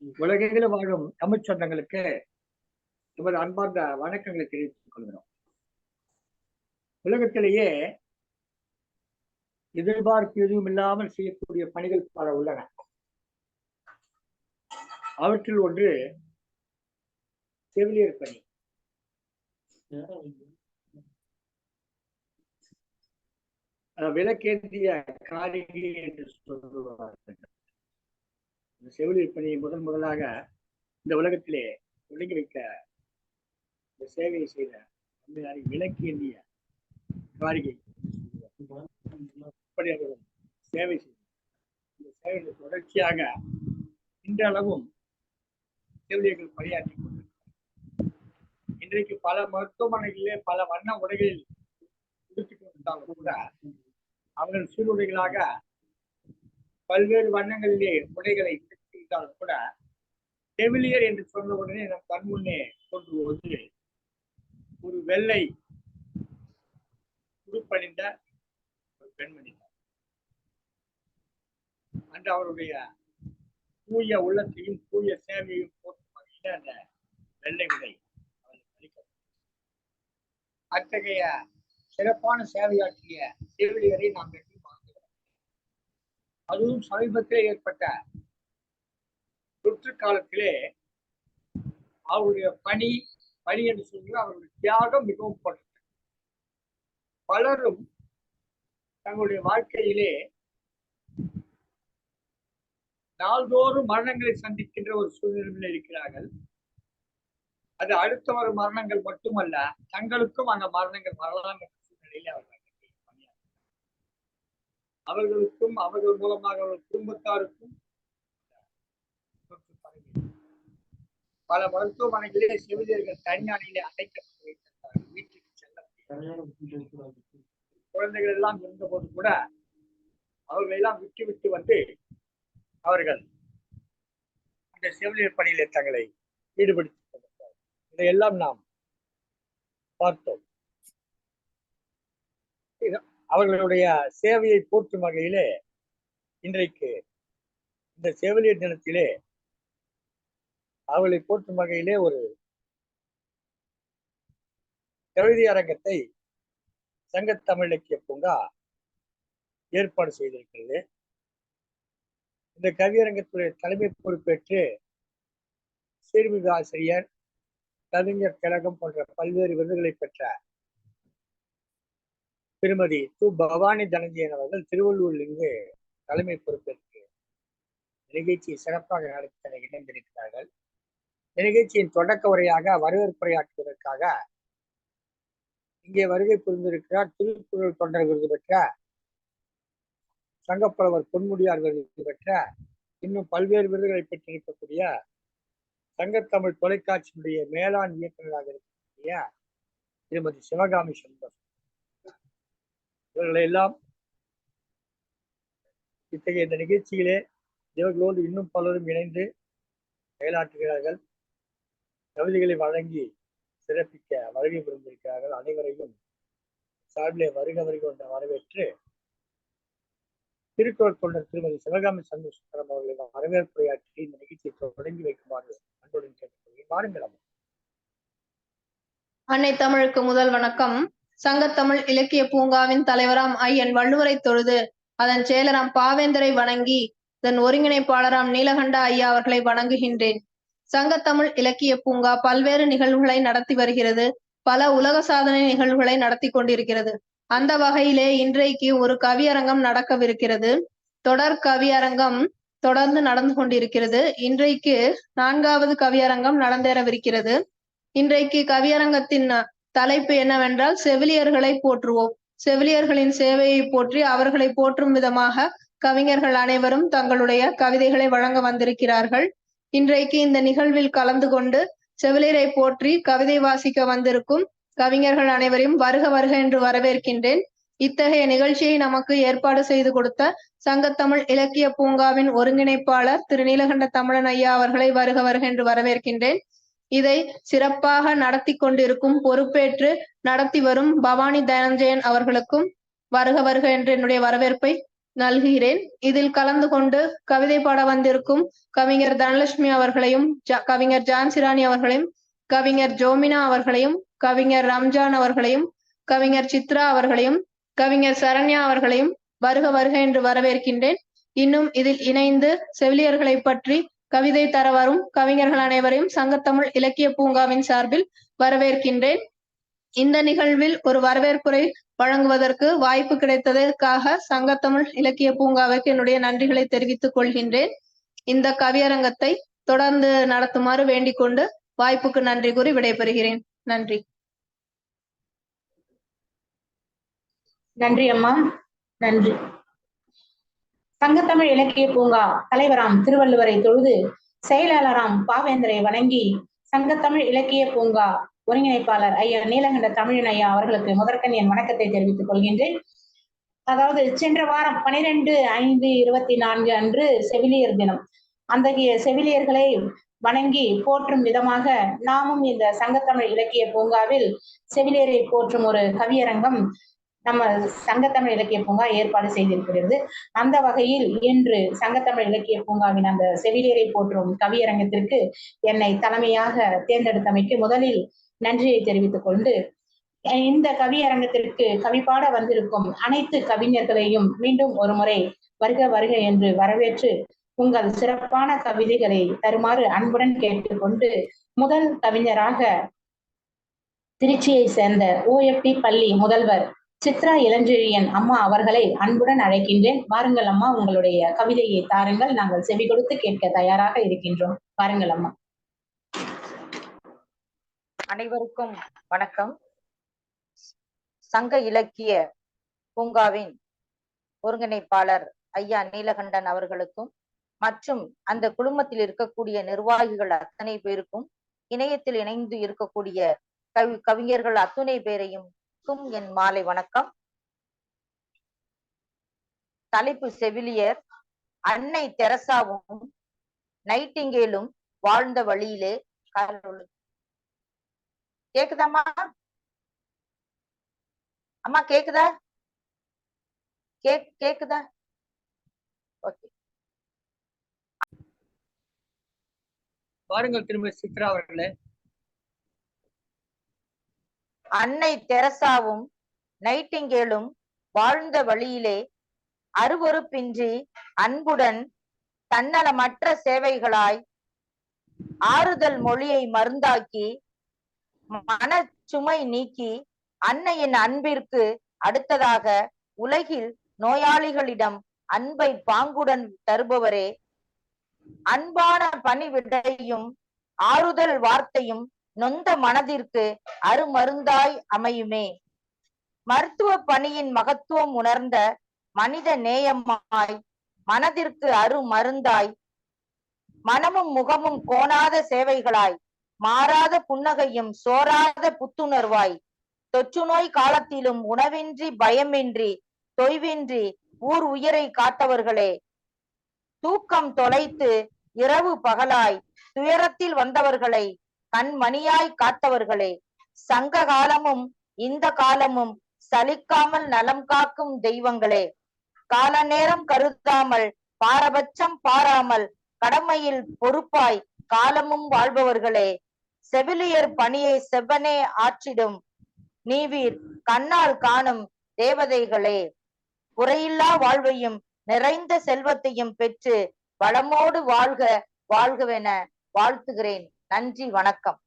உலகெங்கிலும் வாழும் தமிழ் சொந்தங்களுக்கு நமது அன்பார்ந்த வணக்கங்களை தெரிவித்துக் கொள்கிறோம். உலகத்திலேயே எதிர்பார்ப்பு எதுவும் இல்லாமல் செய்யக்கூடிய பணிகள் பல உள்ளன. அவற்றில் ஒன்று செவிலியர் பணி. விலக்கேந்திய காரிகை என்று சொல்லுவார்கள். இந்த செவிலியர் பணியை முதலாக இந்த உலகத்திலே தொடங்கி வைக்க இந்த சேவையை செய்த விலக்கேந்திய காரிகை சேவை செய்த இந்த சேவையை தொடர்ச்சியாக இன்றளவும் செவிலியர்கள் பணியாற்றி கொண்டிருக்கிறார். இன்றைக்கு பல மருத்துவமனைகளிலே பல வண்ண உடைகளில் உடுத்திக் கொண்டிருந்தாலும் கூட அவர்கள் சீருடைகளாக பல்வேறு வண்ணங்களிலே உடைகளை இருந்தாலும் கூட செவிலியர் என்று சொன்ன உடனே நம் கண் முன்னே தோன்றுவது ஒரு வெள்ளை உடுப்பணிந்த ஒரு பெண்மணி. அன்று அவருடைய தூய உள்ளத்தையும் தூய சேவையையும் போற்றும் வகையில் அந்த வெள்ளை உடை அத்தகைய சிறப்பான சேவையாற்றிய செவிலியரை நாம் வெற்றி பார்க்கிறோம். அதுவும் சமீபத்திலே ஏற்பட்ட தொற்று காலத்திலே அவருடைய பணி என்று சொல்லி அவருடைய தியாகம் மிகவும் போட்டது. பலரும் தங்களுடைய வாழ்க்கையிலே நாள்தோறும் மரணங்களை சந்திக்கின்ற ஒரு சூழ்நிலையில் இருக்கிறார்கள். அது அடுத்த வரும் மரணங்கள் மட்டுமல்ல, தங்களுக்கும் அந்த மரணங்கள் வரலாம் என்ற சூழ்நிலையில் அவர்கள் அவர்களுக்கும் அவர்கள் மூலமாக அவர்கள் குடும்பத்தாருக்கும் பல மருத்துவமனைகளிலே செவிலியர்கள் தனியானிலே அடைக்கப்பட்டு வைத்திருந்தார்கள். வீட்டுக்கு செல்ல குழந்தைகள் எல்லாம் இருந்தபோது கூட அவர்கள் எல்லாம் விட்டு வந்து அவர்கள் அந்த செவிலியர் பணியிலே தங்களை ஈடுபடுத்திக் கொண்டிருந்தார்கள். இதையெல்லாம் நாம் பார்த்தோம். அவர்களுடைய சேவையை போற்றும் வகையிலே இன்றைக்கு இந்த செவிலியர் தினத்திலே அவர்களை போற்றும் வகையிலே ஒரு கவிதை அரங்கத்தை சங்கத்தமிழ் இலக்கிய பூங்கா ஏற்பாடு செய்திருக்கிறது. இந்த கவியரங்கத்துடைய தலைமை பொறுப்பேற்று சீர்மிகு ஆசிரியர், கவிஞர் திலகம் போன்ற பல்வேறு விருதுகளை பெற்ற திருமதி து. பவானி தனஞ்சயன் அவர்கள் திருவள்ளூரிலிருந்து தலைமை பொறுப்பேற்று நிகழ்ச்சியை சிறப்பாக நடத்த இணைந்திருக்கிறார்கள். நிகழ்ச்சியின் தொடக்க உரையாக வரவேற்புரையாற்றுவதற்காக இங்கே வருகை புரிந்திருக்கிறார் திருக்குறள் தொண்டர் விருது பெற்ற, சங்கப்புலவர் பொன்முடியார் விருது பெற்ற, இன்னும் பல்வேறு விருதுகளை பெற்றிருக்கக்கூடிய சங்கத்தமிழ் தொலைக்காட்சியினுடைய மேலாண் இயக்குநராக இருக்கக்கூடிய திருமதி சிவகாமி சுந்தர். இவர்களை எல்லாம் இத்தகைய இந்த நிகழ்ச்சியிலே இவர்களோடு இன்னும் பலரும் இணைந்து செயலாற்றுகிறார்கள். கவிதைகளை வழங்கி சிறப்பிக்க வருகை புரிந்திருக்கிறார்கள். அனைவரையும் சார்பிலே வருக என்ற வரவேற்று திருக்குறள் தொண்டர் திருமதி சிவகாமி சண்முகசுந்தரம் அவர்களை வரவேற்புரையாற்றி இந்த நிகழ்ச்சியை தொடங்கி வைக்குமாறு அன்புடன் கேட்டுக்கொள்கிறேன். வாருங்கள். அன்னை தமிழுக்கு முதல் வணக்கம். சங்கத்தமிழ் இலக்கிய பூங்காவின் தலைவராம் ஐயன் வள்ளுவரை தொழுது, அதன் செயலராம் பாவேந்தரை வணங்கி, இதன் ஒருங்கிணைப்பாளராம் நீலகண்ட ஐயா அவர்களை வணங்குகின்றேன். சங்கத்தமிழ் இலக்கிய பூங்கா பல்வேறு நிகழ்வுகளை நடத்தி வருகிறது. பல உலக சாதனை நிகழ்வுகளை நடத்தி கொண்டிருக்கிறது. அந்த வகையிலே இன்றைக்கு ஒரு கவியரங்கம் நடக்கவிருக்கிறது. தொடர் கவியரங்கம் தொடர்ந்து நடந்து கொண்டிருக்கிறது. இன்றைக்கு 4வது கவியரங்கம் நடந்தேறவிருக்கிறது. இன்றைக்கு கவியரங்கத்தின் தலைப்பு என்னவென்றால் செவிலியர்களை போற்றுவோம். செவிலியர்களின் சேவையை போற்றி அவர்களை போற்றும் விதமாக கவிஞர்கள் அனைவரும் தங்களுடைய கவிதைகளை வழங்க வந்திருக்கிறார்கள். இன்றைக்கு இந்த நிகழ்வில் கலந்து கொண்டு செவிலியரை போற்றி கவிதை வாசிக்க வந்திருக்கும் கவிஞர்கள் அனைவரையும் வருக வருக என்று வரவேற்கின்றேன். இத்தகைய நிகழ்ச்சியை நமக்கு ஏற்பாடு செய்து கொடுத்த சங்கத்தமிழ் இலக்கிய பூங்காவின் ஒருங்கிணைப்பாளர் திரு நீலகண்ட தமிழன் ஐயா அவர்களை வருக வருக என்று வரவேற்கின்றேன். இதை சிறப்பாக நடத்தி கொண்டிருக்கும் பொறுப்பேற்று நடத்தி வரும் பவானி தனஞ்சயன் அவர்களுக்கும் வருக வருக என்று என்னுடைய வரவேற்பை நல்கிறேன். இதில் கலந்து கொண்டு கவிதை பாட வந்திருக்கும் கவிஞர் தனலட்சுமி அவர்களையும், கவிஞர் ஜான்சிராணி அவர்களையும், கவிஞர் ஜோமினா அவர்களையும், கவிஞர் ரம்ஜான் அவர்களையும், கவிஞர் சித்ரா அவர்களையும், கவிஞர் சரண்யா அவர்களையும் வருக வருக என்று வரவேற்கின்றேன். இன்னும் இதில் இணைந்து செவிலியர்களை பற்றி கவிதை தர வரும் கவிஞர்கள் அனைவரையும் சங்கத்தமிழ் இலக்கிய பூங்காவின் சார்பில் வரவேற்கின்றேன். இந்த நிகழ்வில் ஒரு வரவேற்புரை வழங்குவதற்கு வாய்ப்பு கிடைத்ததற்காக சங்கத்தமிழ் இலக்கிய பூங்காவுக்கு என்னுடைய நன்றிகளை தெரிவித்துக் கொள்கின்றேன். இந்த கவியரங்கத்தை தொடர்ந்து நடத்துமாறு வேண்டிக் கொண்டு வாய்ப்புக்கு நன்றி கூறி விடைபெறுகிறேன். நன்றி. நன்றி அம்மா, நன்றி. சங்கத்தமிழ் இலக்கிய பூங்கா தலைவராம் திருவள்ளுவரை தொழுது, செயலாளராம் பாவேந்தரை வணங்கி, சங்கத்தமிழ் இலக்கிய பூங்கா ஒருங்கிணைப்பாளர் ஐயா நீலகண்ட தமிழன் ஐயா அவர்களுக்கு முதற்கண் என் வணக்கத்தை தெரிவித்துக் கொள்கின்றேன். அதாவது சென்ற வாரம் 12/5/24 அன்று செவிலியர் தினம். அத்தகைய செவிலியர்களை வணங்கி போற்றும் விதமாக நாமும் இந்த சங்கத்தமிழ் இலக்கிய பூங்காவில் செவிலியரை போற்றும் ஒரு கவியரங்கம் நம்ம சங்கத்தமிழ் இலக்கிய பூங்கா ஏற்பாடு செய்திருக்கிறது. அந்த வகையில் இன்று சங்கத்தமிழ் இலக்கிய பூங்காவின் அந்த செவிலியரை போற்றும் கவியரங்கத்திற்கு என்னை தலைமையாக தேர்ந்தெடுத்தமைக்கு முதலில் நன்றியை தெரிவித்துக் கொண்டு, இந்த கவியரங்கத்திற்கு கவிபாட வந்திருக்கும் அனைத்து கவிஞர்களையும் மீண்டும் ஒரு முறை வருக வருக என்று வரவேற்று உங்கள் சிறப்பான கவிதைகளை தருமாறு அன்புடன் கேட்டுக்கொண்டு, முதல் கவிஞராக திருச்சியை சேர்ந்த OFT பள்ளி முதல்வர் சித்ரா இளஞ்செழியன் அம்மா அவர்களை அன்புடன் அழைக்கின்றேன். வாருங்கள் அம்மா, உங்களுடைய கவிதையை தாருங்கள். நாங்கள் செவி கொடுத்து கேட்க தயாராக இருக்கின்றோம். வாருங்கள் அம்மா. அனைவருக்கும் வணக்கம். சங்க இலக்கிய பூங்காவின் ஒருங்கிணைப்பாளர் ஐயா நீலகண்டன் அவர்களுக்கும் மற்றும் அந்த குழுமத்தில் இருக்கக்கூடிய நிர்வாகிகள் அத்தனை பேருக்கும், இணையத்தில் இணைந்து இருக்கக்கூடிய கவிஞர்கள் அத்துணை பேரையும் என் மாலை வணக்கம். தலைப்பு செவிலியர். அன்னை தெரசாவும் நைட்டிங்கேலும் வாழ்ந்த வழியிலே. கேக்குதாம்மா? அம்மா கேக்குதா? கேக்குதா? ஓகே. பாருங்கள் திரும்ப சித்ரா அவர்களே. அன்னை தெரசாவும் நைட்டிங்கேலும் வாழ்ந்த வழியிலே அருவருப்பின்றி அன்புடன் தன்னலமற்ற சேவைகளாய் ஆறுதல் மொழியை மருந்தாக்கி மனச்சுமை நீக்கி அன்னையின் அன்பிற்கு அடுத்ததாக உலகில் நோயாளிகளிடம் அன்பை பாங்குடன் தருபவரே. அன்பான பணிவிடையும் ஆறுதல் வார்த்தையும் நொந்த மனதிற்கு அருமருந்தாய் அமையுமே. மருத்துவ பணியின் மகத்துவம் உணர்ந்த மனித நேயமாய் மனதிற்கு அருமருந்தாய் மனமும் முகமும் கோணாத சேவைகளாய் மாறாத புன்னகையும் சோராத புத்துணர்வாய் தொற்று நோய் காலத்திலும் உணவின்றி பயமின்றி தொய்வின்றி ஊர் உயிரை காத்தவர்களே. தூக்கம் தொலைத்து இரவு பகலாய் துயரத்தில் வந்தவர்களை கண்மணியாய் காத்தவர்களே. சங்க காலமும் இந்த காலமும் சலிக்காமல் நலம் காக்கும் தெய்வங்களே. கால நேரம் கருதாமல் பாரபட்சம் பாராமல் கடமையில் பொறுப்பாய் காலமும் வாழ்பவர்களே. செவிலியர் பணியை செவ்வனே ஆற்றிடும் நீவீர் கண்ணால் காணும் தேவதைகளே. குறையில்லா வாழ்வையும் நிறைந்த செல்வத்தையும் பெற்று வளமோடு வாழ்க வாழ்கவென வாழ்த்துகிறேன். நன்றி, வணக்கம்.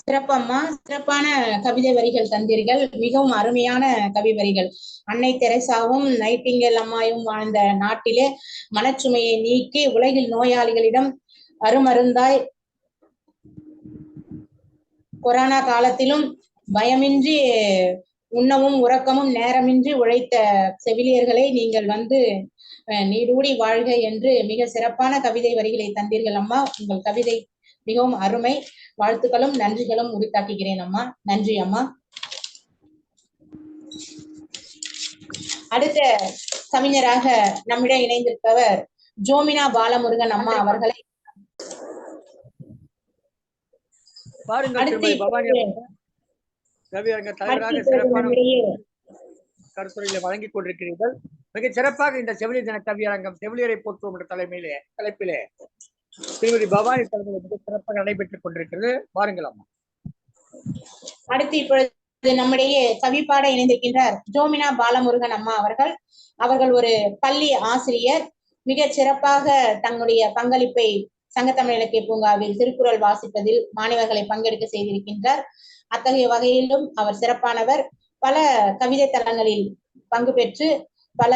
சிறப்பம்மா, சிறப்பான கவிதை வரிகள் தந்தீர்கள். மிகவும் அருமையான கவி வரிகள். அன்னை தெரசாவும் நைட்டிங்கேல் அம்மாயும் வாழ்ந்த நாட்டிலே மனச்சுமையை நீக்கி உலகில் நோயாளிகளிடம் அருமருந்தாய் கொரோனா காலத்திலும் பயமின்றி உண்ணவும் உறக்கமும் நேரமின்றி உழைத்த செவிலியர்களை நீங்கள் வந்து நீடூடி வாழ்க என்று மிக சிறப்பான கவிதை வரிகளை தந்தீர்கள் அம்மா. உங்கள் கவிதை மிகவும் அருமை. வாழ்த்துக்களும் நன்றிகளும் உரித்தாக்குகிறேன் அம்மா. நன்றி அம்மா. அடுத்த கவிஞராக நம்மிடம் இணைந்திருப்பவர் ஜோமினா பாலமுருகன் அம்மா அவர்களை பாருங்கள் அடுத்து திருமதி பவானி இப்பொழுது கவியரங்க அடுத்து தலைவராக இப்பொழுது சிறப்பான நம்மிடையே கருத்துரைகளை வழங்கிக் கொண்டிருக்கிறீர்கள். மிகச் சிறப்பாக இந்த செவிலியர் தின கவியரங்கம் செவிலியரை போற்றுவோம் என்ற தலைப்பிலே திருமதி பவானி தலைமையில் மிக சிறப்பாக நடைபெற்றுக் கொண்டிருக்கிறது. பாருங்கள் அம்மா. அடுத்து இப்பொழுது நம்மிடையே கவிப்பாட இணைந்திருக்கின்றார் ஜோமினா பாலமுருகன் அம்மா அவர்கள் ஒரு பள்ளி ஆசிரியர். மிக சிறப்பாக தங்களுடைய பங்களிப்பை சங்கத்தமிழ் இலக்கிய பூங்காவில் திருக்குறள் வாசிப்பதில் மாணவர்களை பங்கெடுக்க செய்திருக்கின்றார். அத்தகைய வகையிலும் அவர் சிறப்பானவர். பல கவிதை தளங்களில் பங்கு பெற்று பல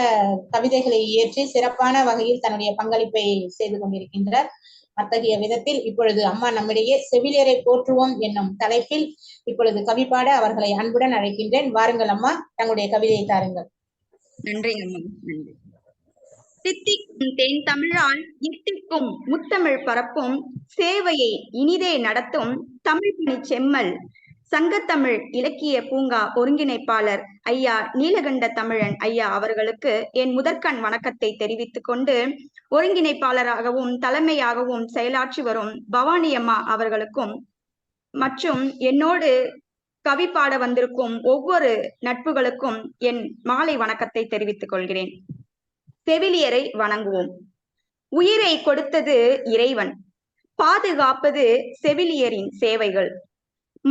கவிதைகளை இயற்றி சிறப்பான வகையில் தன்னுடைய பங்களிப்பை செய்து கொண்டிருக்கின்றார். அத்தகைய விதத்தில் இப்பொழுது அம்மா நம்மிடையே செவிலியரை போற்றுவோம் என்னும் தலைப்பில் இப்பொழுது கவிப்பாட அவர்களை அன்புடன் அழைக்கின்றேன். வாருங்கள் அம்மா, தங்களுடைய கவிதையை தாருங்கள். நன்றி அம்மா, நன்றி. தித்திக்கும் தேன் தமிழால் இத்திக்கும் முத்தமிழ் பரப்பும் சேவையை இனிதே நடத்தும் தமிழ் பணி செம்மல் சங்கத்தமிழ் இலக்கிய பூங்கா ஒருங்கிணைப்பாளர் ஐயா நீலகண்ட தமிழன் ஐயா அவர்களுக்கு என் முதற்கண் வணக்கத்தை தெரிவித்துக் கொண்டு, ஒருங்கிணைப்பாளராகவும் தலைமையாகவும் செயலாற்றி வரும் பவானி அம்மா அவர்களுக்கும் மற்றும் என்னோடு கவி பாட வந்திருக்கும் ஒவ்வொரு நட்புகளுக்கும் என் மாலை வணக்கத்தை தெரிவித்துக் கொள்கிறேன். செவிலியரை வணங்குவோம். உயிரை கொடுத்தது இறைவன், பாதுகாப்பது செவிலியரின் சேவைகள்.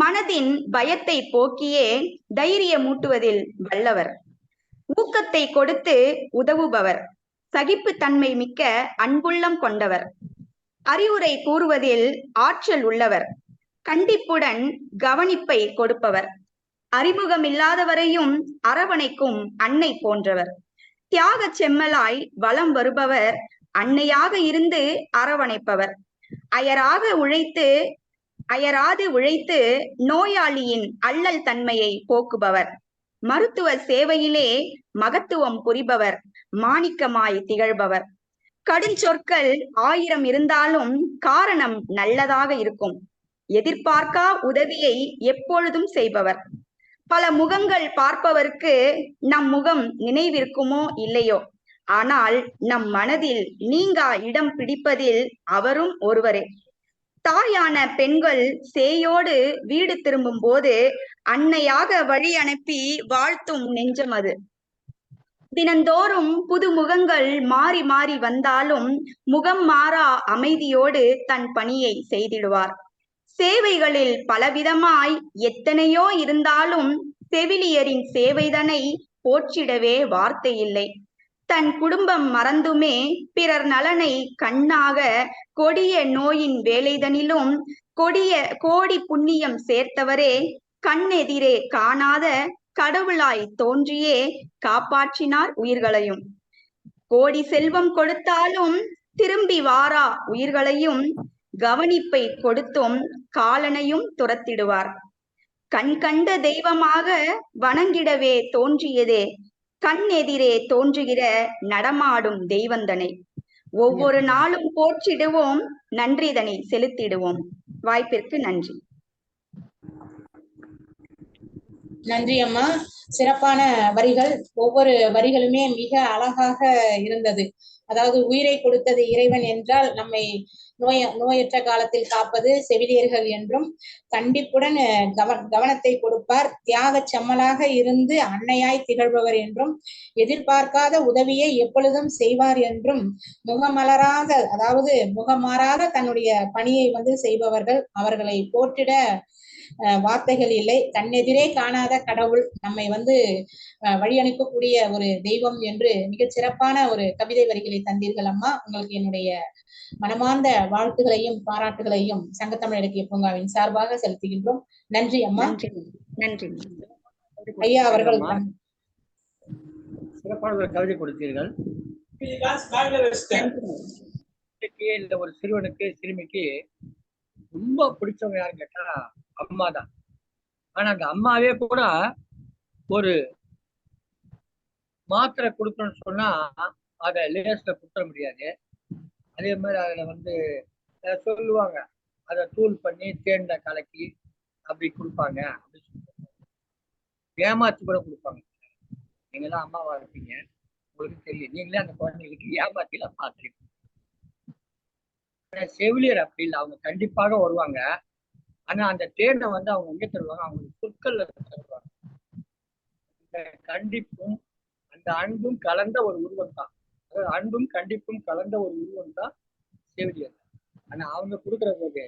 மனதின் பயத்தை போக்கியே தைரியமூட்டுவதில் வல்லவர், ஊக்கத்தை கொடுத்து உதவுபவர், சகிப்புத்தன்மை மிக்க அன்புள்ளம் கொண்டவர், அறிவுரை கூறுவதில் ஆற்றல் உள்ளவர், கண்டிப்புடன் கவனிப்பை கொடுப்பவர், அறிமுகமில்லாதவரையும் அரவணைக்கும் அன்னை போன்றவர், தியாக செம்மலாய் வலம் வருபவர், அன்னையாக இருந்து அரவணைப்பவர், அயராது உழைத்து நோயாளியின் அல்லல் தன்மையை போக்குபவர், மருத்துவ சேவையிலே மகத்துவம் புரிபவர், மாணிக்கமாய் திகழ்பவர், கடுஞ்சொற்கள் 1000 இருந்தாலும் காரணம் நல்லதாக இருக்கும், எதிர்பார்க்கா உதவியை எப்பொழுதும் செய்பவர், பல முகங்கள் பார்ப்பவருக்கு நம் முகம் நினைவிருக்குமோ இல்லையோ, ஆனால் நம் மனதில் நீங்கா இடம் பிடிப்பதில் அவரும் ஒருவரே. தாயான பெண்கள் சேயோடு வீடு திரும்பும் போது அன்னையாக வழி அனுப்பி வாழ்த்தும் நெஞ்சம் அது. தினந்தோறும் புது முகங்கள் மாறி மாறி வந்தாலும் முகம் மாறா அமைதியோடு தன் பணியை செய்திடுவார். சேவைகளில் பலவிதமாய் எத்தனையோ இருந்தாலும் செவிலியரின் சேவைதனை போற்றிடவே வார்த்தை இல்லை. தன் குடும்பம் மறந்துமே பிறர் நலனை கண்ணாக கொடிய நோயின் வேலைதனிலும் கோடி புண்ணியம் சேர்த்தவரே, கண்ணெதிரே காணாத கடவுளாய் தோன்றியே காப்பாற்றினார் உயிர்களையும். கோடி செல்வம் கொடுத்தாலும் திரும்பி வாரா உயிர்களையும் கவனிப்பை கொடுத்தும் காலனையும் துரத்திடுவார். கண் கண்ட தெய்வமாக வணங்கிடவே தோன்றியதே, கண் எதிரே தோன்றுகிற நடமாடும் தெய்வந்தனை. ஒவ்வொரு நாளும் போற்றிடுவோம், நன்றிதனை செலுத்திடுவோம். வாய்ப்பிற்கு நன்றி. நன்றி அம்மா. சிறப்பான வரிகள், ஒவ்வொரு வரிகளுமே மிக அழகாக இருந்தது. அதாவது உயிரை கொடுத்தது இறைவன் என்றால் நம்மை நோயற்ற காலத்தில் காப்பது செவிலியர்கள் என்றும், கண்டிப்புடன் கவனத்தை கொடுப்பார், தியாக செம்மலாக இருந்து அன்னையாய் திகழ்பவர் என்றும், எதிர்பார்க்காத உதவியை எப்பொழுதும் செய்வார் என்றும், முகமாறாத தன்னுடைய பணியை செய்பவர்கள், அவர்களை போற்றிட வார்த்தைகள் இல்லை. கண்ணெதிரே காணாத கடவுள், நம்மை வழி அனுப்பக்கூடிய ஒரு தெய்வம் என்று மிகச் சிறப்பான ஒரு கவிதை வரிகளை தந்தீர்கள் அம்மா. உங்களுக்கு என்னுடைய மனமார்ந்த வாழ்த்துகளையும் பாராட்டுகளையும் சங்கத்தமிழ் இலக்கிய பூங்காவின் சார்பாக செலுத்துகின்றோம். நன்றி அம்மா. நன்றி ஐயா அவர்கள் சிறப்பான ஒரு கவிதை கொடுத்தீர்கள். இந்த ஒரு சிறுவனுக்கு சிறுமிக்கு ரொம்ப பிடிச்சவங்க யாருன்னு கேட்டா அம்மா தான். ஆனா அந்த அம்மாவே கூட ஒரு மாத்திரை கொடுக்கணும்னு சொன்னா அதை லேஸ்ல கொடுத்துட முடியாது. அதே மாதிரி அதுல சொல்லுவாங்க, அதை தூள் பண்ணி தேன்ல கலக்கி அப்படி கொடுப்பாங்க, அப்படி சொல்லுவாங்க. ஏமாத்தி கூட கொடுப்பாங்க. நீங்களாம் அம்மாவா இருப்பீங்க, உங்களுக்கு தெரியும். நீங்களே அந்த குழந்தைகளுக்கு ஏமாத்திலாம் பார்த்துருக்கீங்க. செவிலியர் அப்படி இல்லை, அவங்க கண்டிப்பாக வருவாங்க. ஆனா அந்த தேனை வந்து அவங்க எங்க தருவாங்க, அவங்க சொற்கள்ல தருவாங்க. அந்த கண்டிப்பும் அந்த அன்பும் கலந்த ஒரு உருவம் தான், அதாவது அன்பும் கண்டிப்பும் கலந்த ஒரு உருவம் தான் செவிலியர். ஆனா அவங்க கொடுக்குற போது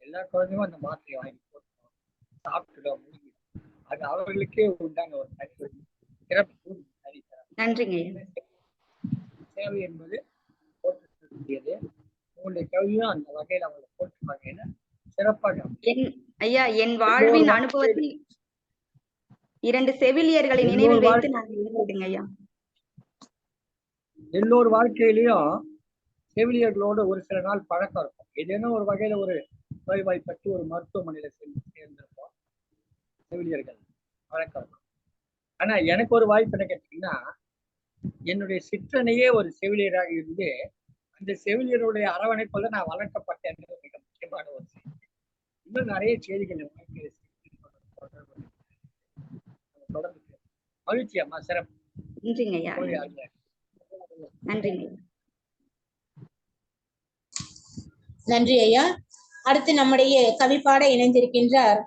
எல்லா குழந்தையும் அந்த மாத்திரையை வாங்கி போட்டுடும், சாப்பிட்டுடும், அது அவர்களுக்கே உண்டான ஒரு தனி சிறப்பு. நன்றிங்க. சேவை என்பது போற்றக்கூடியது. உங்களுடைய கல்வியும் அந்த வகையில் அவங்களை போற்றும் வகையில சிறப்பாக. ஐயா, என் வாழ்வின் அனுபவத்தில் 2 செவிலியர்களை நினைவில் வைத்து நான் எழுதுறேங்க ஐயா. எல்லோரு வாழ்க்கையிலையும் செவிலியர்களோடு ஒரு சில நாள் பழக்கம் இருக்கும். ஏதேனும் ஒரு வகையில ஒரு நோய்வாய்ப்பட்டு ஒரு மருத்துவமனையில சேர்ந்திருப்போம், செவிலியர்கள் பழக்கம் இருக்கும். ஆனா எனக்கு ஒரு வாய்ப்பு என்ன கேட்டீங்கன்னா, என்னுடைய சிற்றனையே ஒரு செவிலியராக இருந்து அந்த செவிலியருடைய அரவணைப்புல நான் வளர்க்கப்பட்டேன் என்பது மிக முக்கியமான ஒரு செய்தி. இன்னும் நிறைய செய்திகள் தொடர்ந்து மகிழ்ச்சி அம்மா, சிறப்பு. நன்றிங்க ஐயா. நன்றிங்க. நன்றி ஐயா. அடுத்து நம்முடைய கவிப்பாட இணைந்திருக்கின்றார்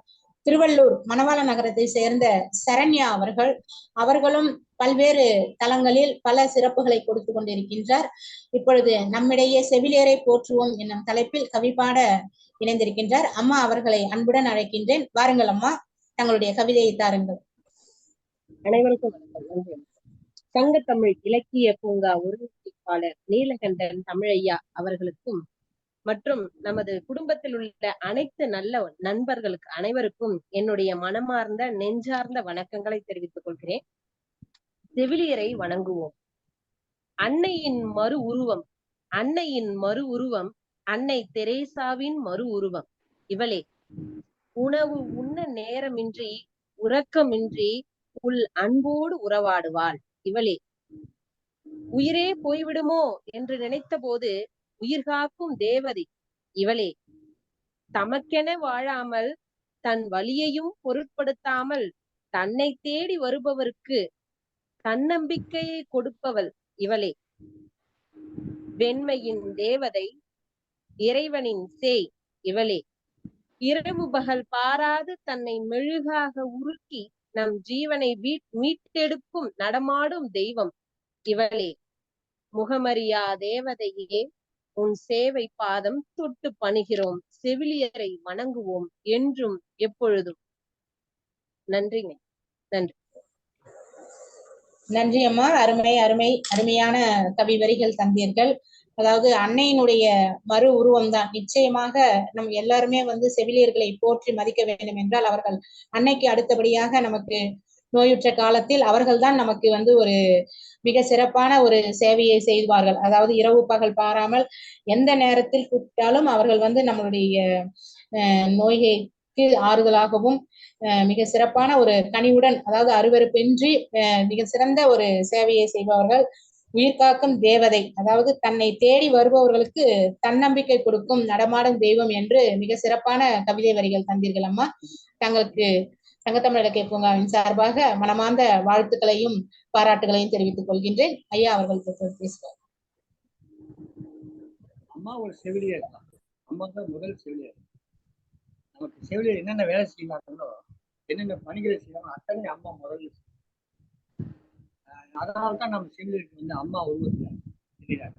திருவள்ளூர் மணவாள நகரத்தை சேர்ந்த சரண்யா அவர்கள். அவர்களும் பல்வேறு தளங்களில் பல சிறப்புகளை கொடுத்து கொண்டிருக்கின்றார். இப்பொழுது நம்மிடையே செவிலியரை போற்றுவோம் என்னும் தலைப்பில் கவிப்பாட இணைந்திருக்கின்றார். அம்மா அவர்களை அன்புடன் அழைக்கின்றேன். வாருங்கள் அம்மா, தங்களுடைய கவிதையை தாருங்கள். அனைவருக்கும் வணக்கம். சங்கத்தமிழ் இலக்கிய பூங்கா ஒருங்கிணைப்பாளர் நீலகண்டன் தமிழையா அவர்களுக்கும் மற்றும் நமது குடும்பத்தில் உள்ள அனைத்து நல்ல நண்பர்களுக்கு அனைவருக்கும் என்னுடைய மனமார்ந்த நெஞ்சார்ந்த வணக்கங்களை தெரிவித்துக் கொள்கிறேன். செவிலியரை வணங்குவோம். அன்னையின் மறு உருவம், அன்னையின் மறு உருவம், அன்னை தெரேசாவின் மறு உருவம் இவளே. உணவு உண்ண நேரமின்றி உறக்கமின்றி உள் அன்போடு உறவாடுவாள் இவளே. உயிரே போய்விடுமோ என்று நினைத்த போது உயிர் காக்கும் தேவதை இவளே. தமக்கென வாழாமல் தன் வலியையும் பொருட்படுத்தாமல் தன்னை தேடி வருபவருக்கு தன்னம்பிக்கையை கொடுப்பவள் இவளே. வெண்மையின் தேவதை, இறைவனின் சேய் இவளே. இரவு பகல் பாராது தன்னை மெழுகாக உருக்கி நம் ஜீவனை மீட்டெடுக்கும் நடமாடும் தெய்வம் இவளே. முகமறியா தேவதையே, உன் சேவை பாதம் தொட்டு பணிகிறோம். செவிலியரை வணங்குவோம் என்றும் எப்பொழுதும். நன்றிங்க. நன்றி. நன்றி அம்மா. அருமையான கவி வரிகள் தந்தீர்கள். அதாவது அன்னையினுடைய மறு உருவம் தான். நிச்சயமாக நம் எல்லாருமே செவிலியர்களை போற்றி மதிக்க வேண்டும் என்றால் அவர்கள் அன்னைக்கு அடுத்தபடியாக நமக்கு நோயுற்ற காலத்தில் அவர்கள் தான் நமக்கு ஒரு மிக சிறப்பான ஒரு சேவையை செய்வார்கள். அதாவது இரவு பகல் பாராமல் எந்த நேரத்தில் கூப்பிட்டாலும் அவர்கள் நம்மளுடைய நோய்க்கு ஆறுதலாகவும் மிக சிறப்பான ஒரு கனிவுடன், அதாவது அருவருப்பின்றி மிக சிறந்த ஒரு சேவையை செய்பவர்கள். உயிர்காக்கும் தேவதை, அதாவது தன்னை தேடி வருபவர்களுக்கு தன்னம்பிக்கை கொடுக்கும் நடமாடும் தெய்வம் என்று மிக சிறப்பான கவிதை வரிகள் தந்தீர்கள் அம்மா. தங்களுக்கு சங்கத்தமிழ் இலக்கிய பூங்காவின் சார்பாக மனமார்ந்த வாழ்த்துக்களையும் பாராட்டுகளையும் தெரிவித்துக் கொள்கின்றேன். ஐயா அவர்கள் பேசுவார். அம்மா ஒரு செவிலியர் தான். அம்மா தான் முதல் செவிலியர். நமக்கு செவிலியர் என்னென்ன வேலை செய்யறாங்களோ, என்னென்ன பணிகளை செய்யறாங்க அத்தனை அம்மா முதல்ல. அதனால்தான் நம்ம செவிலியருக்கு அம்மா உருவத்தில் தெரிகிறாங்க.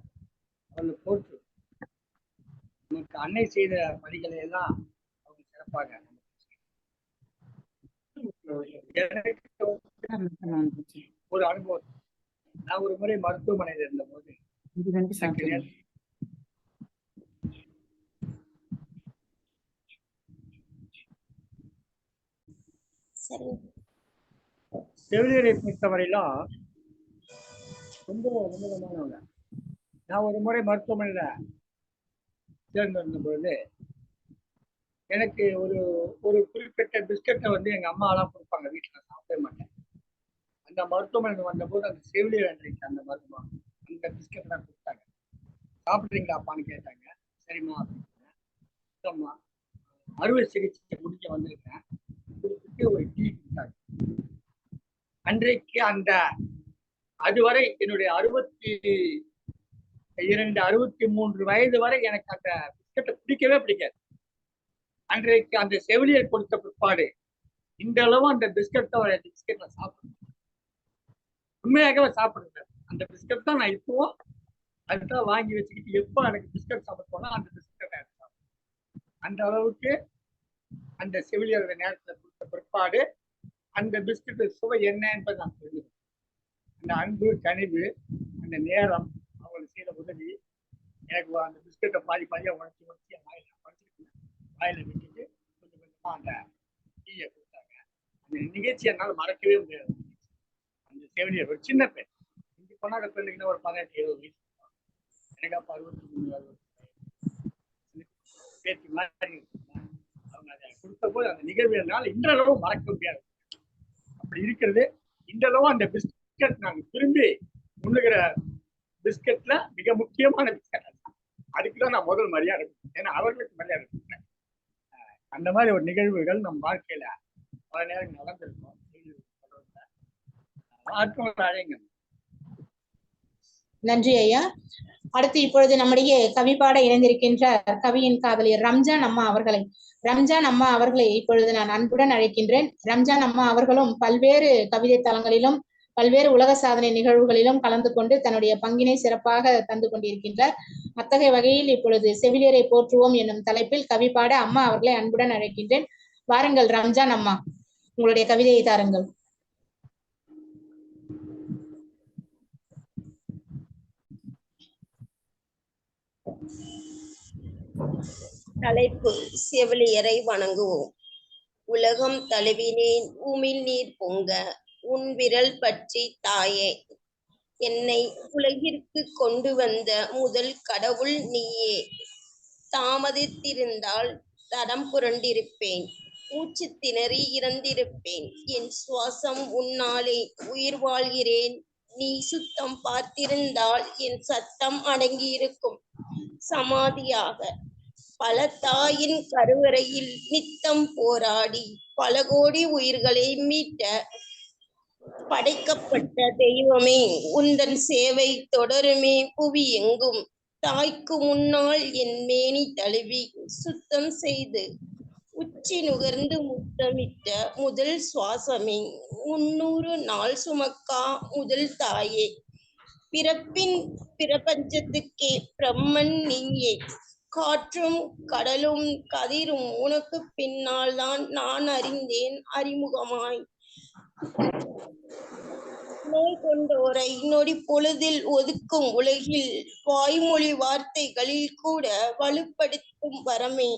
அவர்களை போற்று. நமக்கு அன்னை செய்த பணிகளை எல்லாம் அவங்க சிறப்பாக. ஒரு அனுபவம், நான் ஒரு முறை மருத்துவமனையில் இருந்த போது செவிலியரை பொறுத்தவரையிலும் ரொம்ப உன்னதமானவங்க. நான் ஒரு முறை மருத்துவமனையில சேர்ந்திருந்த பொழுது எனக்கு ஒரு குறிப்பிட்ட பிஸ்கட்டை எங்க அம்மாவெல்லாம் கொடுப்பாங்க. வீட்டுல நான் சாப்பிடவே மாட்டேன். அந்த மருத்துவமனையில் வந்த போது அந்த செவிலியர் அன்றைக்கு அந்த மருத்துவம் அந்த பிஸ்கட் தான் கொடுத்தாங்க. சாப்பிட்றீங்களாப்பான்னு கேட்டாங்க. சரிம்மா அப்படின்னா, அறுவை சிகிச்சை முடிக்க வந்திருக்கேன், கொடுத்துட்டு ஒரு டீ கொடுத்தாங்க. அன்றைக்கு அதுவரை என்னுடைய 62, 63 வயது வரை எனக்கு அந்த பிஸ்கட்டை பிடிக்கவே பிடிக்காது. அன்றைக்கு அந்த செவிலியர் கொடுத்த பிற்பாடு இந்த அளவு அந்த பிஸ்கட் நான் சாப்பிடுறேன். உண்மையாகவே சாப்பிடுறேன். அந்த பிஸ்கட் தான் நான் இப்பவும் அதுதான் வாங்கி வச்சுக்கிட்டு எப்போ எனக்கு பிஸ்கட் சாப்பிட போனா அந்த பிஸ்கட்டை அந்த அளவுக்கு அந்த செவிலியர் நேரத்தில் கொடுத்த பிற்பாடு அந்த பிஸ்கட் சுவை என்ன என்பதை நான் தெரிஞ்சுக்கிறேன். அந்த அன்பு, கனிவு, அந்த நேரம், அவங்களுக்கு செய்த உதவி, எனக்கு அந்த பிஸ்கட்டை பாதியா உடச்சி என் வாயில விட்டுட்டு கொஞ்சம் கொஞ்சமா அந்த டீயை கொடுத்தாங்க. அந்த நிகழ்ச்சி என்னால் மறக்கவே முடியாது. அந்த செவிலியர் ஒரு சின்ன பெண், இங்க போனாங்க பெண்ணுக்குன்னா ஒரு 18-20 வயசு, எனக்கு அப்ப 63 பேச்சு மாதிரி அவங்க அதை கொடுத்த போது அந்த நிகழ்வு என்னால் இன்றளவும் மறக்க முடியாது. அப்படி இருக்கிறது. இன்றளவும் அந்த பிஸ்கட் நாங்க திரும்பி உண்ணுகிற பிஸ்கட்ல மிக முக்கியமான பிஸ்கட் அதுக்குதான் நான் முதல் மரியாதை கொடுத்தேன். ஏன்னா அவர்களுக்கு மரியாதை கொடுத்தேன். அந்த மாதிரி ஒரு நிகழ்வுகள் நம் வாழ்க்கையில பல நேரம் நடந்திருக்கும். நன்றி ஐயா. அடுத்து இப்பொழுது நம்முடைய கவி பாட இணைந்திருக்கின்ற கவியின் காதலியர் ரம்ஜான் அம்மா அவர்களை இப்பொழுது நான் அன்புடன் அழைக்கின்றேன். ரம்ஜான் அம்மா அவர்களும் பல்வேறு கவிதை தளங்களிலும் பல்வேறு உலக சாதனை நிகழ்வுகளிலும் கலந்து கொண்டு தன்னுடைய பங்கினை சிறப்பாக தந்து கொண்டிருக்கின்றார். அத்தகைய வகையில் இப்பொழுது செவிலியரை போற்றுவோம் என்னும் தலைப்பில் கவி பாட அம்மா அவர்களை அன்புடன் அழைக்கின்றேன். வாருங்கள் ரம்ஜான் அம்மா, உங்களுடைய கவிதையை தாருங்கள். தலைப்பு: செவிலியரை வணங்குவோம். உலகம் தழுவினேன் உமிழ் நீர் பொங்க, உன் விரல் பற்றி தாயே. என்னை உலகிற்கு கொண்டு வந்த முதல் கடவுள் நீயே. தாமதித்திருந்தால் தடம் புரண்டிருப்பேன், மூச்சு திணறி இறந்திருப்பேன். என் சுவாசம் உன்னாலே உயிர் வாழ்கிறேன். நீ சுத்தம் பார்த்திருந்தால் என் சத்தம் அடங்கியிருக்கும் சமாதியாக. பல தாயின் கருவறையில் நித்தம் போராடி பல கோடி உயிர்களை மீட்ட படைக்கப்பட்ட தெய்வமே, உந்தன் சேவை தொடருமே புவி எங்கும். தாய்க்கு முன்னால் என் மேனி தழுவி சுத்தம் செய்து உச்சி நுகர்ந்து முத்தமிட்ட முதல் சுவாசமே, 300 நாள் சுமக்கா முதல் தாயே. பிறப்பின் பிரபஞ்சத்துக்கே பிரம்மன் நீயே. காற்றும் கடலும் கதிரும் உனக்கு பின்னால் தான் நான் அறிந்தேன் அறிமுகமாய். நோய் கொண்டோரை நொடி பொழுதில் ஒதுக்கும் உலகில் வாய்மொழி வார்த்தைகளில் கூட வலுப்படுத்தும் வரமே.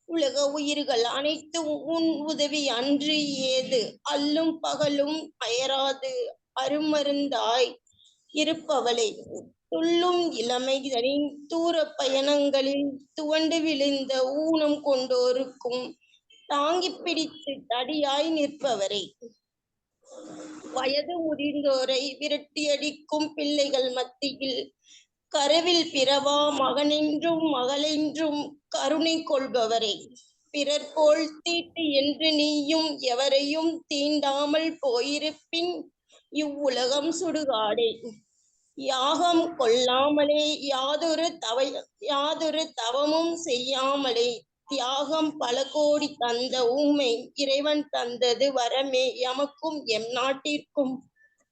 உலக உயிர்கள் அனைத்தும் உன் உதவி அன்று ஏது. அல்லும் பகலும் அயராது அருமருந்தாய் இருப்பவளே. துள்ளும் இளமைகளின் தூர பயணங்களில் துவண்டு விழுந்த ஊனம் கொண்டோருக்கும் தாங்கி பிடித்து தடியாய் நிற்பவரே. வயது முதிர்ந்தோரை விரட்டியடிக்கும் பிள்ளைகள் மத்தியில் கருவில் பிறவா மகனென்றும் மகளென்றும் கருணை கொள்பவரே. பிறர் போல் தீட்டு என்று நீயும் எவரையும் தீண்டாமல் போயிருப்பின் இவ்வுலகம் சுடுகாடே. யாகம் கொள்ளாமலே யாதொரு தவமும் செய்யாமலே தியாகம் பல கோடி தந்த உம்மை இறைவன் தந்தது வரமே. எமக்கும் எம் நாட்டிற்கும்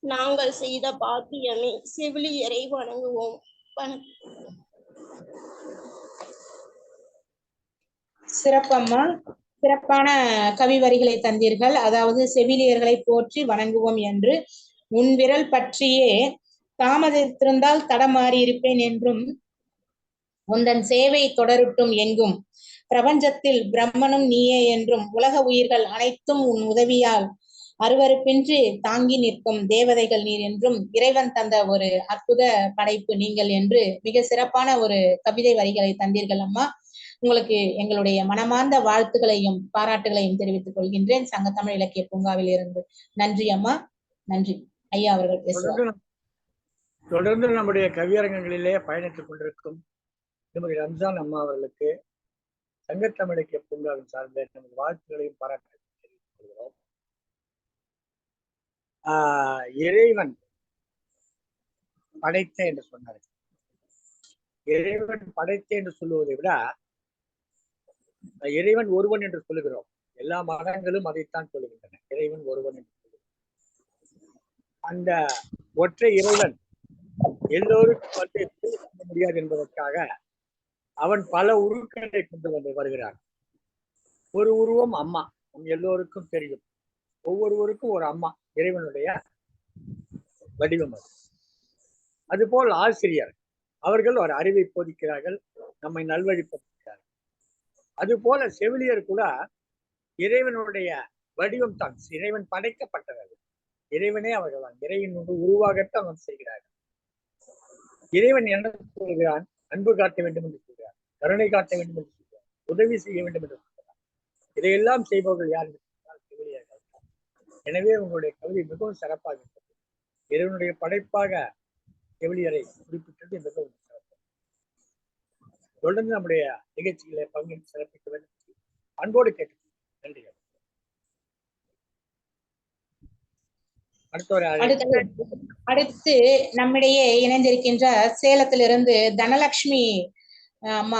நாங்கள் செய்த பாக்கியமே. செவிலியரை வணங்குவோம். சிறப்பம்மா, சிறப்பான கவி வரிகளை தந்தீர்கள். அதாவது செவிலியர்களை போற்றி வணங்குவோம் என்று. உன் விரல் பற்றியே தாமதித்திருந்தால் தடமாறி இருப்பேன் என்றும், உந்தன் சேவை தொடரட்டும் எங்கும், பிரபஞ்சத்தில் பிரம்மனும் நீயே என்றும், உலக உயிர்கள் அனைத்தும் உன் உதவியால் அருவருப்பின்றி தாங்கி நிற்கும் தேவதைகள் நீர் என்றும், இறைவன் தந்த ஒரு அற்புத படைப்பு நீங்கள் என்று மிக சிறப்பான ஒரு கவிதை வரிகளை தந்தீர்கள் அம்மா. உங்களுக்கு எங்களுடைய மனமார்ந்த வாழ்த்துக்களையும் பாராட்டுகளையும் தெரிவித்துக் கொள்கின்றேன் சங்கத்தமிழ் இலக்கிய பூங்காவில் இருந்து. நன்றி அம்மா, நன்றி. ஐயா அவர்கள் பேசுவார். தொடர்ந்து நம்முடைய கவியரங்கங்களிலே பயணித்துக் கொண்டிருக்கும் திருமதி ரம்ஜான் அம்மா அவர்களுக்கு சங்கத்தமிழ் இலக்கிய பூங்காவின் சார்ந்த நமது வாழ்த்துக்களையும் பாராட்டுகளையும் தெரிவித்துக் கொள்கிறோம். இறைவன் படைத்த என்று சொன்னார். இறைவன் படைத்த என்று சொல்லுவதை விட இறைவன் ஒருவன் என்று சொல்லுகிறோம். எல்லா மதங்களும் அதைத்தான் சொல்லுகின்றன, இறைவன் ஒருவன் என்று சொல்லுகிறோம். அந்த ஒற்றை இறைவன் எல்லோருக்கும் வந்து முடியாது என்பதற்காக அவன் பல உருவங்களை கொண்டு வந்து வருகிறான். ஒரு உருவம் அம்மா, நம் எல்லோருக்கும் தெரியும். ஒவ்வொருவருக்கும் ஒரு அம்மா, இறைவனுடைய வடிவம் அது. அதுபோல் ஆசிரியர், அவர்கள் ஒரு அறிவை போதிக்கிறார்கள், நம்மை நல்வழிப்படுத்துகிறார்கள். அதுபோல செவிலியர் கூட இறைவனுடைய வடிவம் தான், இறைவன் படைக்கப்பட்டது, இறைவனே அவர்கள் தான், இறைவனுடைய உருவாகத்தான் அவன் செய்கிறார்கள். இறைவன் என்ன சொல்கிறான்? அன்பு காட்ட வேண்டும் என்று சொல்கிறார், கருணை காட்ட வேண்டும் என்று சொல்கிறார், உதவி செய்ய வேண்டும் என்று சொல்கிறார். இதையெல்லாம் செய்பவர்கள் யார் என்று சொன்னால் செவிலியர்கள். எனவே உங்களுடைய கல்வி மிகவும் சிறப்பாக இருக்கிறது. இறைவனுடைய படைப்பாக செவிலியரை குறிப்பிட்டது மிகவும் சிறப்பு. தொடர்ந்து நம்முடைய நிகழ்ச்சிகளை பங்கேற்று சிறப்பிக்க வேண்டும் அன்போடு கேட்டு நன்றி. அடுத்து நம்மிடையே இணைந்திருக்கின்ற சேலத்திலிருந்து தனலட்சுமி அம்மா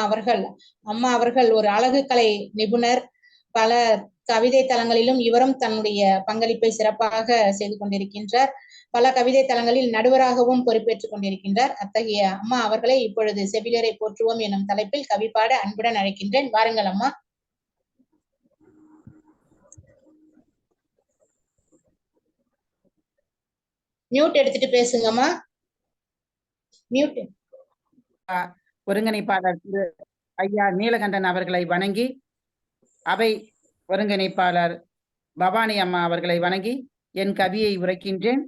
அவர்கள் ஒரு அழகு கலை நிபுணர். பல கவிதை தளங்களிலும் இவரும் தன்னுடைய பங்களிப்பை சிறப்பாக செய்து கொண்டிருக்கின்றார். பல கவிதை தளங்களில் நடுவராகவும் பொறுப்பேற்றுக் கொண்டிருக்கின்றார். அத்தகைய அம்மா அவர்களை இப்பொழுது செவிலியரை போற்றுவோம் எனும் தலைப்பில் கவி பாட அன்புடன் அழைக்கின்றேன். வாருங்கள் அம்மா. மியூட் எடுத்துட்டு பேசுங்கம்மா. மியூட். ஒருங்கிணைப்பாளர் திரு ஐயா நீலகண்டன் அவர்களை வணங்கி, அவை ஒருங்கிணைப்பாளர் பவானி அம்மா அவர்களை வணங்கி என் கவியை உரைக்கின்றேன்.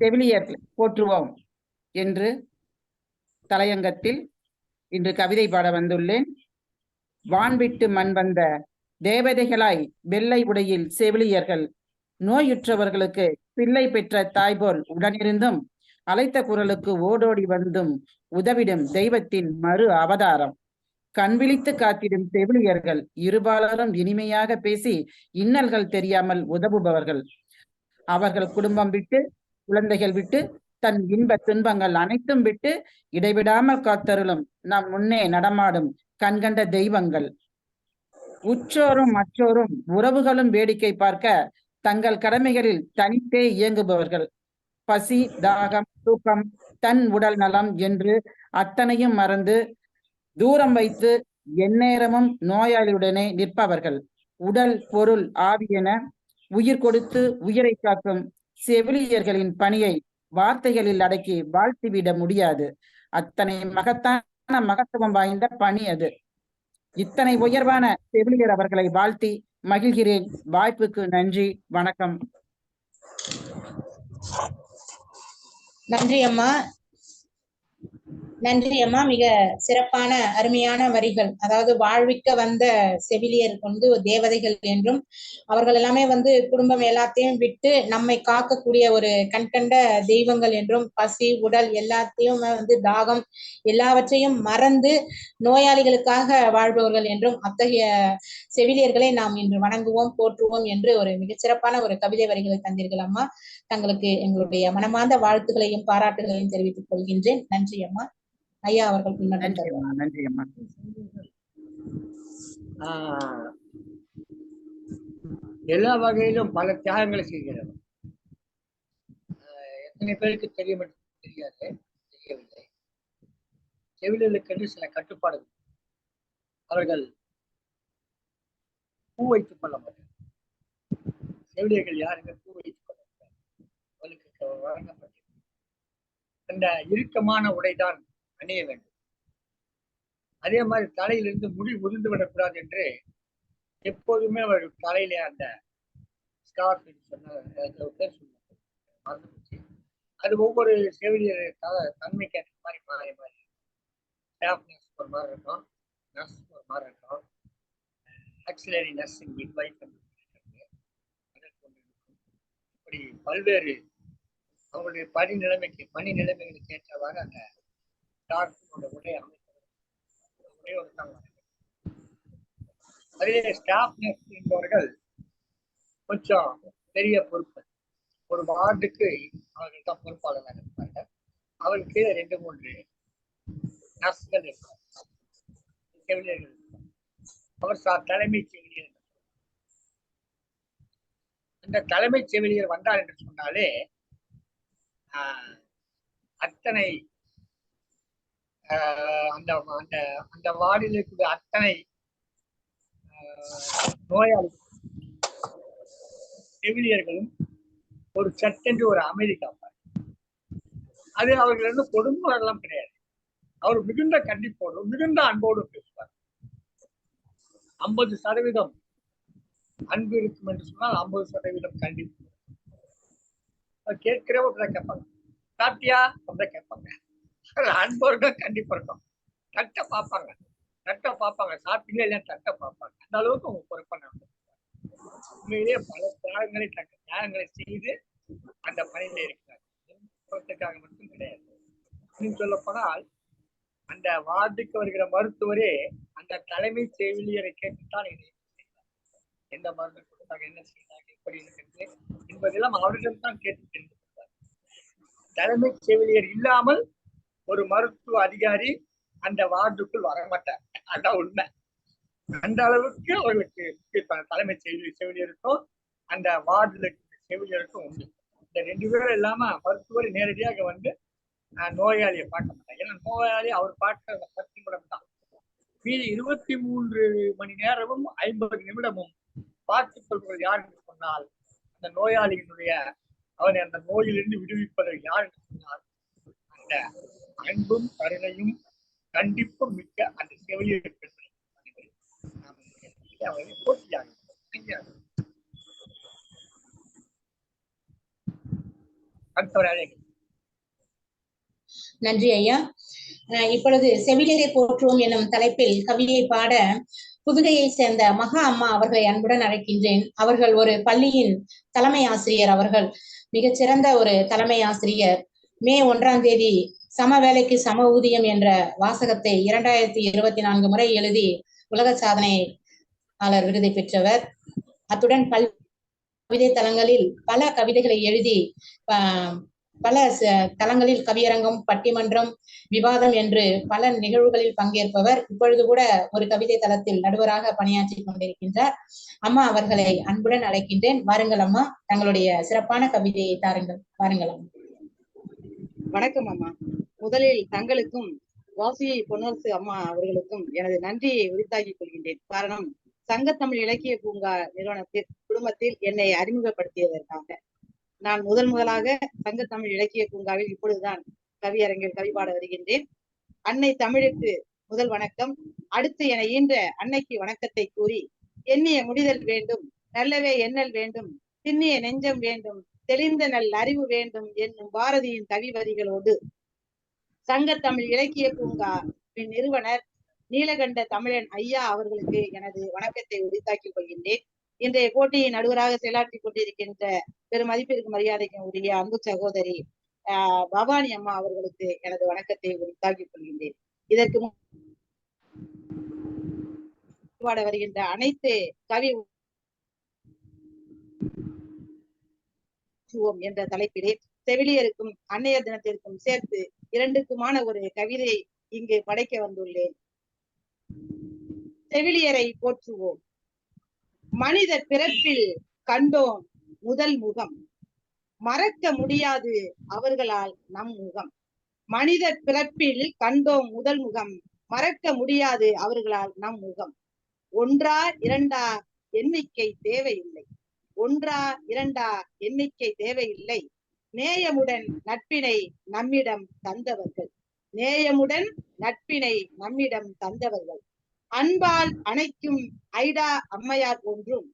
செவிலியர் போற்றுவோம் என்று தலையங்கத்தில் இன்று கவிதை பாட வந்துள்ளேன். வான்விட்டு மண் வந்த தேவதைகளாய் வெள்ளை உடையில் செவிலியர்கள் நோயுற்றவர்களுக்கு பிள்ளை பெற்ற தாய்போல் உடனிருந்தும் அழைத்த குரலுக்கு ஓடோடி வந்தும் உதவிடும் தெய்வத்தின் மறு அவதாரம். கண் விழித்து காத்திடும் செவிலியர்கள் இருபாலரும் இனிமையாக பேசி இன்னல்கள் தெரியாமல் உதவுபவர்கள். அவர்கள் குடும்பம் விட்டு, குழந்தைகள் விட்டு, தன் இன்ப துன்பங்கள் அனைத்தும் விட்டு இடைவிடாமல் காத்தருளும் நம் முன்னே நடமாடும் கண்கண்ட தெய்வங்கள். உற்றோரும் மற்றோரும் உறவுகளும் வேடிக்கை பார்க்க தங்கள் கடமைகளில் தனித்தே இயங்குபவர்கள். பசி, தாகம், தூக்கம், தன் உடல் நலம் என்று அத்தனையும் மறந்து தூரம் வைத்து எந்நேரமும் நோயாளியுடனே நிற்பவர்கள். உடல், பொருள், ஆவியென உயிர் கொடுத்து உயிரை காக்கும் செவிலியர்களின் பணியை வார்த்தைகளில் அடக்கி வாழ்த்திவிட முடியாது. அத்தனை மகத்துவம் வாய்ந்த பணி அது. இத்தனை உயர்வான செவிலியர் அவர்களை வாழ்த்தி மகிழ்கிறேன். வாய்ப்புக்கு நன்றி, வணக்கம். நன்றி அம்மா. நன்றி அம்மா. மிக சிறப்பான அருமையான வரிகள். அதாவது வாழ்விக்க வந்த செவிலியர் தேவதைகள் என்றும், அவர்கள் எல்லாமே குடும்பம் எல்லாத்தையும் விட்டு நம்மை காக்கக்கூடிய ஒரு கண்கண்ட தெய்வங்கள் என்றும், பசி, உடல் எல்லாத்தையும் தாகம் எல்லாவற்றையும் மறந்து நோயாளிகளுக்காக வாழ்பவர்கள் என்றும், அத்தகைய செவிலியர்களை நாம் இன்று வணங்குவோம், போற்றுவோம் என்று ஒரு மிகச்சிறப்பான ஒரு கவிதை வரிகளை தந்தீர்கள் அம்மா. தங்களுக்கு எங்களுடைய மனமார்ந்த வாழ்த்துக்களையும் பாராட்டுகளையும் தெரிவித்துக் கொள்கின்றேன். நன்றி அம்மா. ஐயா அவர்கள் நன்றி அம்மா. எல்லா வகையிலும் பல தியாகங்களை செய்கிறவர். எத்தனை பேருக்கு தெரியவில்லை, செவிலியர்களுக்கு சில கட்டுப்பாடுகள். அவர்கள் பூ வைத்துக் கொள்ள மாட்டார்கள். செவிலியர்கள் யாருங்க பூ வைத்துக் கொள்ள மாட்டார்கள். அவர்களுக்கு வழங்கப்பட்டது அந்த இறுக்கமான உடைதான் அணிய வேண்டும். அதே மாதிரி தலையிலிருந்து முடி உதிர்ந்து விடக்கூடாது என்று எப்போதுமே அவர்கள் தலையிலே அந்த ஸ்கார்ஃப் அது ஒவ்வொரு செவிலியர் தன்மைக்கு ஏற்ற மாதிரி மாறி மாறி ஸ்டாஃப் நர்ஸ் ஒரு மாதிரி இருக்கும், நர்ஸ் ஒரு மாதிரி இருக்கும், ஆக்சிலரி நர்சிங் மிட்வைஃப் இப்படி பல்வேறு அவங்களுடைய பணி நிலைமைகளுக்கு ஏற்றவாறு அந்த உடைய அதிலே ஸ்டாஃப் நர்ஸ் என்பவர்கள் கொஞ்சம் பெரிய பொறுப்பு. ஒரு வார்டுக்கு அவர்கள் தான் பொறுப்பாளராக இருப்பாங்க. அவருக்கு 2-3 நர்ஸ்கள் இருப்பார், செவிலியர்கள் இருப்பார். அவர் தலைமை செவிலியர். அந்த தலைமை செவிலியர் வந்தார் என்று சொன்னாலே அத்தனை அந்த அந்த அந்த வார்டில் இருக்கக்கூடிய அத்தனை நோயாளி செவிலியர்களும் ஒரு சட்டென்று ஒரு அமைதி காப்பார். அது அவர்கள் கொடுமையெல்லாம் கிடையாது. அவர் மிகுந்த கண்டிப்போடு மிகுந்த அன்போடு பேசுவார். 50% அன்பு இருக்கும் என்று சொன்னால் 50% கண்டிப்பு. கேட்கிறவங்க கேட்பாங்க, சாப்பிட்டியா அப்படிதான் கேட்பாங்க. அன்போட கண்டிப்பா இருக்கும். தட்டை பார்ப்பாங்க, சாப்பிட்டீங்களா இல்லையா தட்டை பார்ப்பாங்க. அந்த அளவுக்கு அவங்க பொறுப்பான உண்மையிலேயே பல தியாகங்களை செய்து அந்த பணியில இருக்கிறார். பொறுத்துக்காக மட்டும் கிடையாது. இன்னும் சொல்ல போனால் அந்த வார்டுக்கு வருகிற மருத்துவரே அந்த தலைமை செவிலியரை கேட்டுத்தான் எந்த மருந்து கொடுத்தாங்க, என்ன செய்தாங்க, எப்படி இருக்கிறது என்பதெல்லாம் அவரிடம் தான் கேட்டு தெரிந்திருக்கிறார். தலைமை செவிலியர் இல்லாமல் ஒரு மருத்துவ அதிகாரி அந்த வார்டுக்குள் வரமாட்டார். அதான் உண்மை. அந்த அளவுக்கு அவர்களுக்கு தலைமை செவிலியருக்கும் அந்த வார்டுல செவிலியருக்கும் உண்டு. இந்த 2 பேரும் இல்லாம மருத்துவர் நேரடியாக வந்து நோயாளியை பார்க்க மாட்டார். ஏன்னா நோயாளி அவர் பார்க்க 10 நிமிடம் தான். மீதி 23 மணி நேரமும் 50 நிமிடமும் பார்த்துக் கொள்வது யார் என்று சொன்னால் அந்த நோயாளியினுடைய அவனை அந்த நோயிலிருந்து விடுவிப்பது யார் என்று சொன்னால் அந்த அன்பும் கருணையும் கண்டிப்பும் மிக்க அந்த செவிலியர் அவரை போட்டியாக. நன்றி ஐயா. இப்பொழுது செவிலியரை போற்றுவோம் எனும் தலைப்பில் கவிதையை பாட புதுகையை சேர்ந்த மகா அம்மா அவர்களை அன்புடன் அழைக்கின்றேன். அவர்கள் ஒரு பள்ளியின் தலைமை ஆசிரியர். அவர்கள் மிகச்சிறந்த ஒரு தலைமை ஆசிரியர். மே 1ஆம் தேதி சம வேலைக்கு சம ஊதியம் என்ற வாசகத்தை 2024 முறை எழுதி உலக சாதனையாளர் விருதை பெற்றவர். அத்துடன் கவிதை தளங்களில் பல கவிதைகளை எழுதி பல தளங்களில் கவியரங்கம், பட்டிமன்றம், விவாதம் என்று பல நிகழ்வுகளில் பங்கேற்பவர். இப்பொழுது கூட ஒரு கவிதை தளத்தில் நடுவராக பணியாற்றி கொண்டிருக்கின்றார். அம்மா அவர்களை அன்புடன் அழைக்கின்றேன். வாருங்கள் அம்மா, தங்களுடைய சிறப்பான கவிதையை தாருங்கள். வாருங்கள் அம்மா. வணக்கம் அம்மா. முதலில் தங்களுக்கும் வாசியை பொன்னரசு அம்மா அவர்களுக்கும் எனது நன்றியை உரித்தாக்கிக் கொள்கின்றேன். காரணம், சங்கத்தமிழ் இலக்கிய பூங்கா நிறுவனத்தில் குடும்பத்தில் என்னை அறிமுகப்படுத்தியதற்காக. நான் முதலாக சங்கத்தமிழ் இலக்கிய பூங்காவில் இப்பொழுதுதான் கவியரங்கில் கவி பாட வருகின்றேன். அன்னை தமிழுக்கு முதல் வணக்கம். அடுத்து என ஈன்ற அன்னைக்கு வணக்கத்தை கூறி, எண்ணிய முடிதல் வேண்டும், நல்லவே எண்ணல் வேண்டும், திண்ணிய நெஞ்சம் வேண்டும், தெளிந்த நல் அறிவு வேண்டும் என்னும் பாரதியின் கவி வரிகளோடு சங்கத்தமிழ் இலக்கிய பூங்கா நிறுவனர் நீலகண்ட தமிழன் ஐயா அவர்களுக்கு எனது வணக்கத்தை உரித்தாக்கிக் கொள்கின்றேன். இன்றைய போட்டியின் நடுவராக செயலாற்றிக் கொண்டிருக்கின்ற பெருமதிப்பிற்கு மரியாதைக்கும் உரிய அன்பு சகோதரி பவானி அம்மா அவர்களுக்கு எனது வணக்கத்தை உரித்தாக்கிக் கொள்கின்றேன். இதற்கு பாட வருகின்ற அனைத்து கவி என்ற தலைப்பிலே செவிலியருக்கும் அன்னையர் தினத்திற்கும் சேர்த்து 2க்குமான ஒரு கவிதை இங்கு படைக்க வந்துள்ளேன். செவிலியரை போற்றுவோம். மனித பிறப்பில் கண்டோம் முதல் முகம், மறக்க முடியாது அவர்களால் நம் முகம். மனித பிறப்பில் கண்டோம் முதல் முகம், மறக்க முடியாது அவர்களால் நம் முகம். 1 2 எண்ணிக்கை தேவையில்லை, 1 2 எண்ணிக்கை தேவையில்லை. நேயமுடன் நட்பினை நம்மிடம் தந்தவர்கள், நேயமுடன் நட்பினை நம்மிடம் தந்தவர்கள். அன்பால் அணைக்கும் ஐடா அம்மையார் போன்றும்,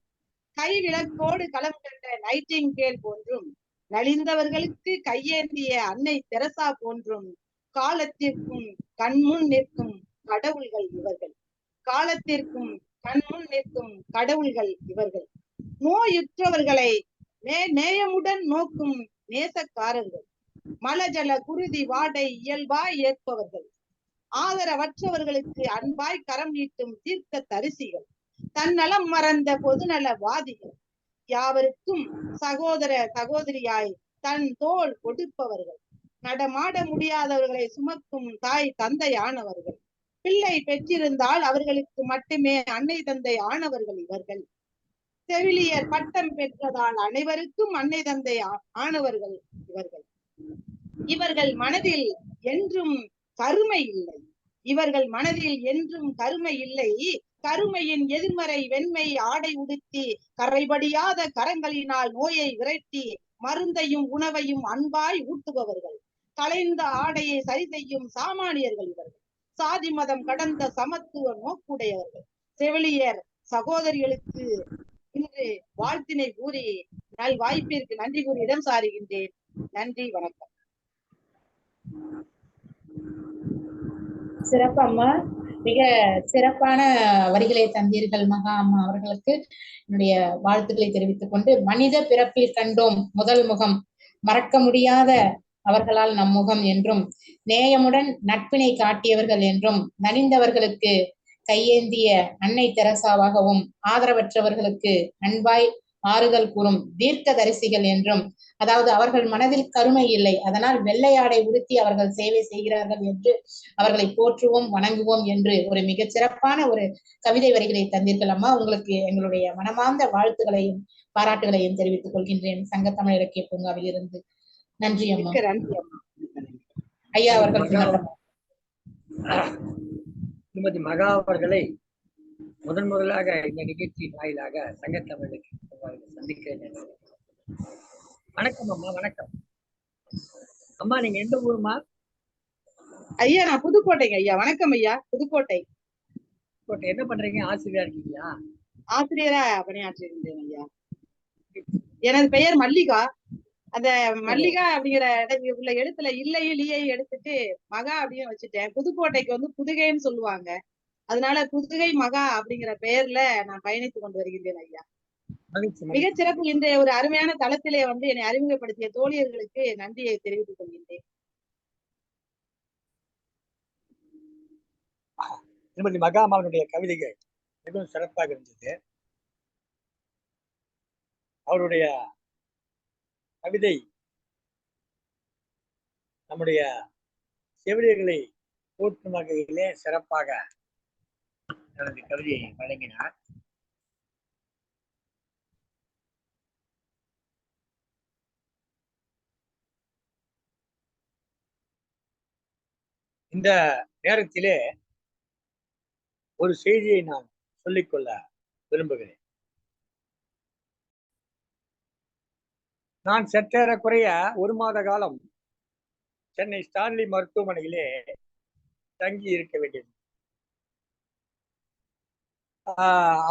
கைவிளக்கோடு களம் கண்ட நைட்டிங்கேல் போன்றும், நலிந்தவர்களுக்கு கையேந்திய அன்னை தெரசா போன்றும் காலத்திற்கும் கண்முன் நிற்கும் கடவுள்கள் இவர்கள், காலத்திற்கும் கண்முன் நிற்கும் கடவுள்கள் இவர்கள். நோயுற்றவர்களை நேயமுடன் நோக்கும் நேசக்காரர்கள், மலஜல குருதி வாடை இயல்பாய் ஏற்பவர்கள், ஆதரவற்றவர்களுக்கு அன்பாய் கரம் நீட்டும் தீர்க்க தரிசிகள், தன்னலம் மறந்த பொதுநலவாதிகள், யாவருக்கும் சகோதர சகோதரியாய் தன் தோள் கொடுப்பவர்கள், நடமாட முடியாதவர்களை சுமக்கும் தாய் தந்தை ஆனவர்கள். பிள்ளை பெற்றிருந்தால் அவர்களுக்கு மட்டுமே அன்னை தந்தை ஆனவர்கள் இவர்கள். செவிலியர் பட்டம் பெற்றதால் அனைவருக்கும் அன்னை தந்தை ஆனவர்கள் இவர்கள். இவர்கள் மனதில் என்றும் கருமை இல்லை. இவர்கள் மனதில் என்றும் கருமை இல்லை. கருமையின் எதிர்மறை வெண்மை ஆடை உடுத்தி கரைபடியாத கரங்களினால் நோயை விரட்டி மருந்தையும் உணவையும் அன்பாய் ஊட்டுபவர்கள். கலைந்த ஆடையை சரி செய்யும் சாமானியர்கள் இவர்கள். சாதி மதம் கடந்த சமத்துவ நோக்குடையவர்கள். செவிலியர் சகோதரிகளுக்கு இன்று வாழ்த்தினை கூறி நல் வாய்ப்பிற்கு நன்றி கூறி இடம் சாருகின்றேன். நன்றி, வணக்கம். சிறப்பு அம்மா, மிக சிறப்பான வரிகளை தந்தீர்கள் மகா அம்மா அவர்களுக்கு என்னுடைய வாழ்த்துக்களை தெரிவித்துக் கொண்டு, மனித பிறப்பில் கண்டோம் முதல் முகம், மறக்க முடியாத அவர்களால் நம் முகம் என்றும், நேயமுடன் நட்பினை காட்டியவர்கள் என்றும், நலிந்தவர்களுக்கு கையேந்திய அன்னை தெரசாவாகவும், ஆதரவற்றவர்களுக்கு அன்பாய் ஆறுதல் கூறும் தீர்க்க தரிசிகள் என்றும், அதாவது அவர்கள் மனதில் கருமை இல்லை, அதனால் வெள்ளை ஆடை உடுத்தி அவர்கள் சேவை செய்கிறார்கள் என்று அவர்களை போற்றுவோம் வணங்குவோம் என்று ஒரு மிகச் சிறப்பான ஒரு கவிதை வரிகளை தந்தீர்கள் அம்மா. உங்களுக்கு எங்களுடைய மனமார்ந்த வாழ்த்துக்களையும் பாராட்டுகளையும் தெரிவித்துக் கொள்கின்றேன் சங்கத்தமிழ் இலக்கிய பூங்காவில் இருந்து. நன்றி அம்மா. ஐயா அவர்கள் திருமதி மகா அவர்களை முதலாக இந்த நிகழ்ச்சியின் வாயிலாக சங்கத்தமிழ் இலக்கிய பூங்காவில் சந்திக்கிறேன். வணக்கம் அம்மா. வணக்கம் அம்மா. நீங்க எந்த ஊருமா? ஐயா நான் புதுக்கோட்டைங்க ஐயா. வணக்கம் ஐயா. புதுக்கோட்டை. என்ன பண்றீங்க? ஆசிரியரா இருக்கீங்களா? ஆசிரியரா பணியாற்றிருந்தேன் ஐயா. எனது பெயர் மல்லிகா. அந்த மல்லிகா அப்படிங்கிற உள்ள எழுத்துல இல்லையும் லியை எடுத்துட்டு மகா அப்படின்னு வச்சுட்டேன். புதுக்கோட்டைக்கு வந்து புதுகைன்னு சொல்லுவாங்க. அதனால புதுகை மகா அப்படிங்கிற பெயர்ல நான் பயணித்துக் கொண்டு வருகின்றேன் ஐயா. மிகச் சிறப்பு. இன்றைய ஒரு அருமையான தளத்திலே வந்து என்னை அறிமுகப்படுத்திய தோழியர்களுக்கு நன்றியை தெரிவித்துக் கொள்கின்றேன். திருமதி மகாமாவனுடைய கவிதைகள் மிகவும் சிறப்பாக இருந்தது. அவருடைய கவிதை நம்முடைய செவிலியர்களை போற்றும் வகையிலே சிறப்பாக தனது கவிதையை வழங்கினார். இந்த நேரத்திலே ஒரு செய்தியை நான் சொல்லிக்கொள்ள விரும்புகிறேன். நான் சற்றேறக்குறைய 1 மாத காலம் சென்னை ஸ்டான்லி மருத்துவமனையிலே தங்கி இருக்க வேண்டியது.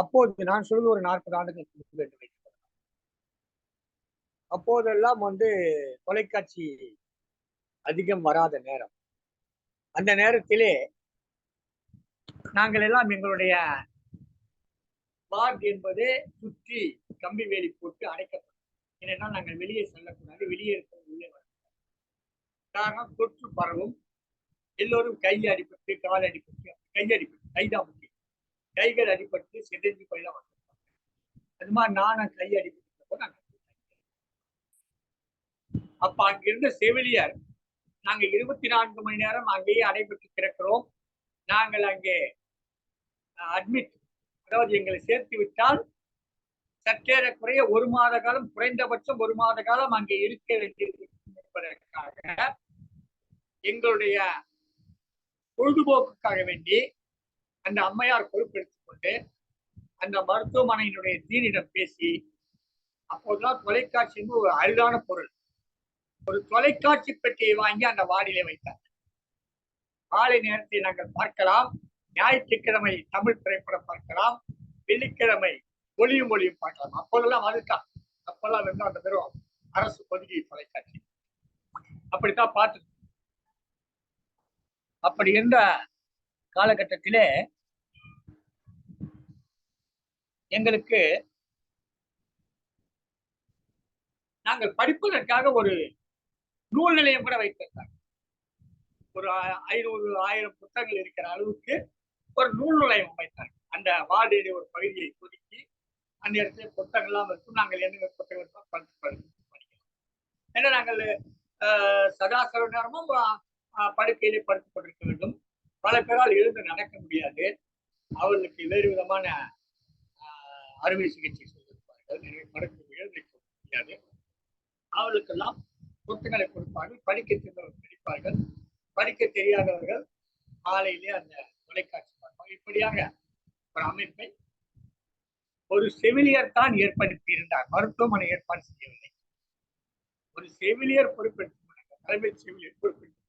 அப்போது நான் சொல்வது ஒரு 40 ஆண்டுகளுக்கு முன்பு என்று வைத்துக் அப்போதெல்லாம் வந்து தொலைக்காட்சி அதிகம் வராத நேரம். அந்த நேரத்திலே நாங்கள் எல்லாம் எங்களுடைய வார்டு என்பது சுற்றி கம்பி வேலி போட்டு அடைக்கப்படும். ஏன்னா நாங்கள் வெளியே செல்லக்கூடாது, வெளியே இருக்கிறது உள்ளே வரக்கூடாது. காரணம் தொற்று பரவும். எல்லோரும் கை அடிபட்டு கால் அடிபட்டு, கைதான் முக்கியம், கைகள் அடிபட்டு செதஞ்சு போயெல்லாம் வந்திருப்பாங்க. அது மாதிரி நானும் கை அடிபட்டு நாங்கள் அப்ப அங்கிருந்த செவிலியர் நாங்கள் 24 மணி நேரம் அங்கேயே அடைபட்டு கிடக்கிறோம். நாங்கள் அங்கே அட்மிட், அதாவது எங்களை சேர்த்து விட்டால் சற்றேறக்குறைய 1 மாத காலம், குறைந்தபட்சம் 1 மாத காலம் அங்கே இருக்க வேண்டியது என்பதற்காக எங்களுடைய பொழுதுபோக்குக்காக வேண்டி அந்த அம்மையார் பொறுப்பெடுத்துக் கொண்டு அந்த மருத்துவமனையினுடைய தீனிடம் பேசி, அப்போதுதான் தொலைக்காட்சி ஒரு அரிதான பொருள், ஒரு தொலைக்காட்சி பெட்டியை வாங்கி அந்த வார்டிலே வைத்தார். காலை நேரத்தை நாங்கள் பார்க்கலாம், ஞாயிற்றுக்கிழமை தமிழ் திரைப்படம் பார்க்கலாம், வெள்ளிக்கிழமை ஒளியும் ஒளியும் பார்க்கலாம். அப்போதெல்லாம் அதுதான், அப்பெல்லாம் வந்து அந்த பெரும் அரசு பொதுகை தொலைக்காட்சி அப்படித்தான் பார்த்து. அப்படி இருந்த காலகட்டத்திலே எங்களுக்கு நாங்கள் படிப்பதற்காக ஒரு நூல் நிலையம் கூட வைத்திருந்தாங்க. ஒரு 500-1000 புத்தகங்கள் இருக்கிற அளவுக்கு ஒரு நூல் நிலையம் அமைத்தாங்க. அந்த வார்டிலே ஒரு பகுதியை ஒதுக்கி அந்த இடத்துல புத்தகங்கள்லாம் இருக்கும். நாங்கள் என்ன புத்தகம் படிக்கலாம். ஏன்னா நாங்கள் சதாசர நேரமும் படுக்கையிலே படுத்துக் கொண்டிருக்க வேண்டும். பல பேரால் எழுந்து நடக்க முடியாது. அவர்களுக்கு வேறு விதமான அறுவை சிகிச்சை செய்திருப்பார்கள். எனவே படுக்கை எழுந்திருக்க முடியாது. அவர்களுக்கெல்லாம் சொத்துக்களை கொடுப்பார்கள். படிக்க தெரிந்தவர்கள் படிப்பார்கள். படிக்க தெரியாதவர்கள் காலையிலே அந்த தொலைக்காட்சி பார்ப்பார்கள். இப்படியாக ஒரு அமைப்பை ஒரு செவிலியர் தான் ஏற்படுத்தி இருந்தார். மருத்துவமனை ஏற்பாடு செய்யவில்லை. ஒரு செவிலியர் பொறுப்பெடுத்து தலைமை செவிலியர் பொறுப்பெடுத்து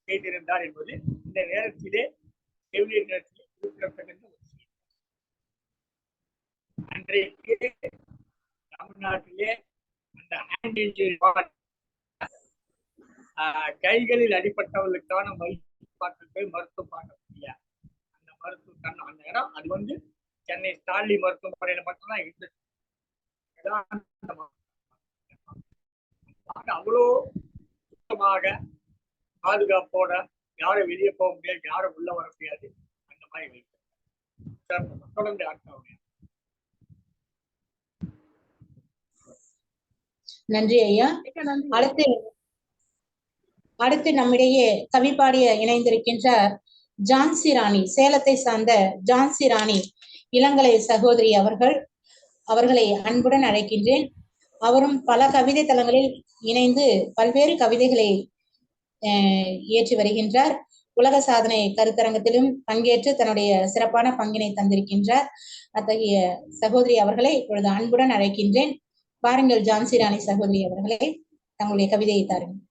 செய்திருந்தார் என்பது இந்த நேரத்திலே செவிலியர் நேரத்திலே குறிப்பிடத்தகுந்த ஒரு செய்தி. அன்றைக்கு தமிழ்நாட்டிலே அந்த ஹேண்ட் இன்ஜுரி கைகளில் அடிப்பட்டவர்களுக்கான மருத்துவம் பார்க்கக்கூடிய அந்த மருத்துவ அந்த இடம் அது வந்து சென்னை ஸ்டான்லி மருத்துவமனையில மட்டும்தான் இருந்தது. அவ்வளோ சுத்தமாக பாதுகாப்போட யாரும் வெளியே போக முடியாது, யாரும் உள்ள வர முடியாது, அந்த மாதிரி வைக்க தொடர்ந்து ஆட்கள். நன்றி ஐயா. அடுத்து நம்மிடையே கவி பாடிய இணைந்திருக்கின்றார் ஜான்சி ராணி, சேலத்தை சார்ந்த ஜான்சி ராணி இளங்கலை சகோதரி அவர்களை அன்புடன் அழைக்கின்றேன். அவரும் பல கவிதை தளங்களில் இணைந்து பல்வேறு கவிதைகளை இயற்றி வருகின்றார். உலக சாதனை கருத்தரங்கத்திலும் பங்கேற்று தன்னுடைய சிறப்பான பங்கினை தந்திருக்கின்றார். அத்தகைய சகோதரி அவர்களை இப்பொழுது அன்புடன் அழைக்கின்றேன். பாருங்கள் ஜான்சி ராணி சகோதரி அவர்களே, தங்களுடைய கவிதையை தாருங்கள்.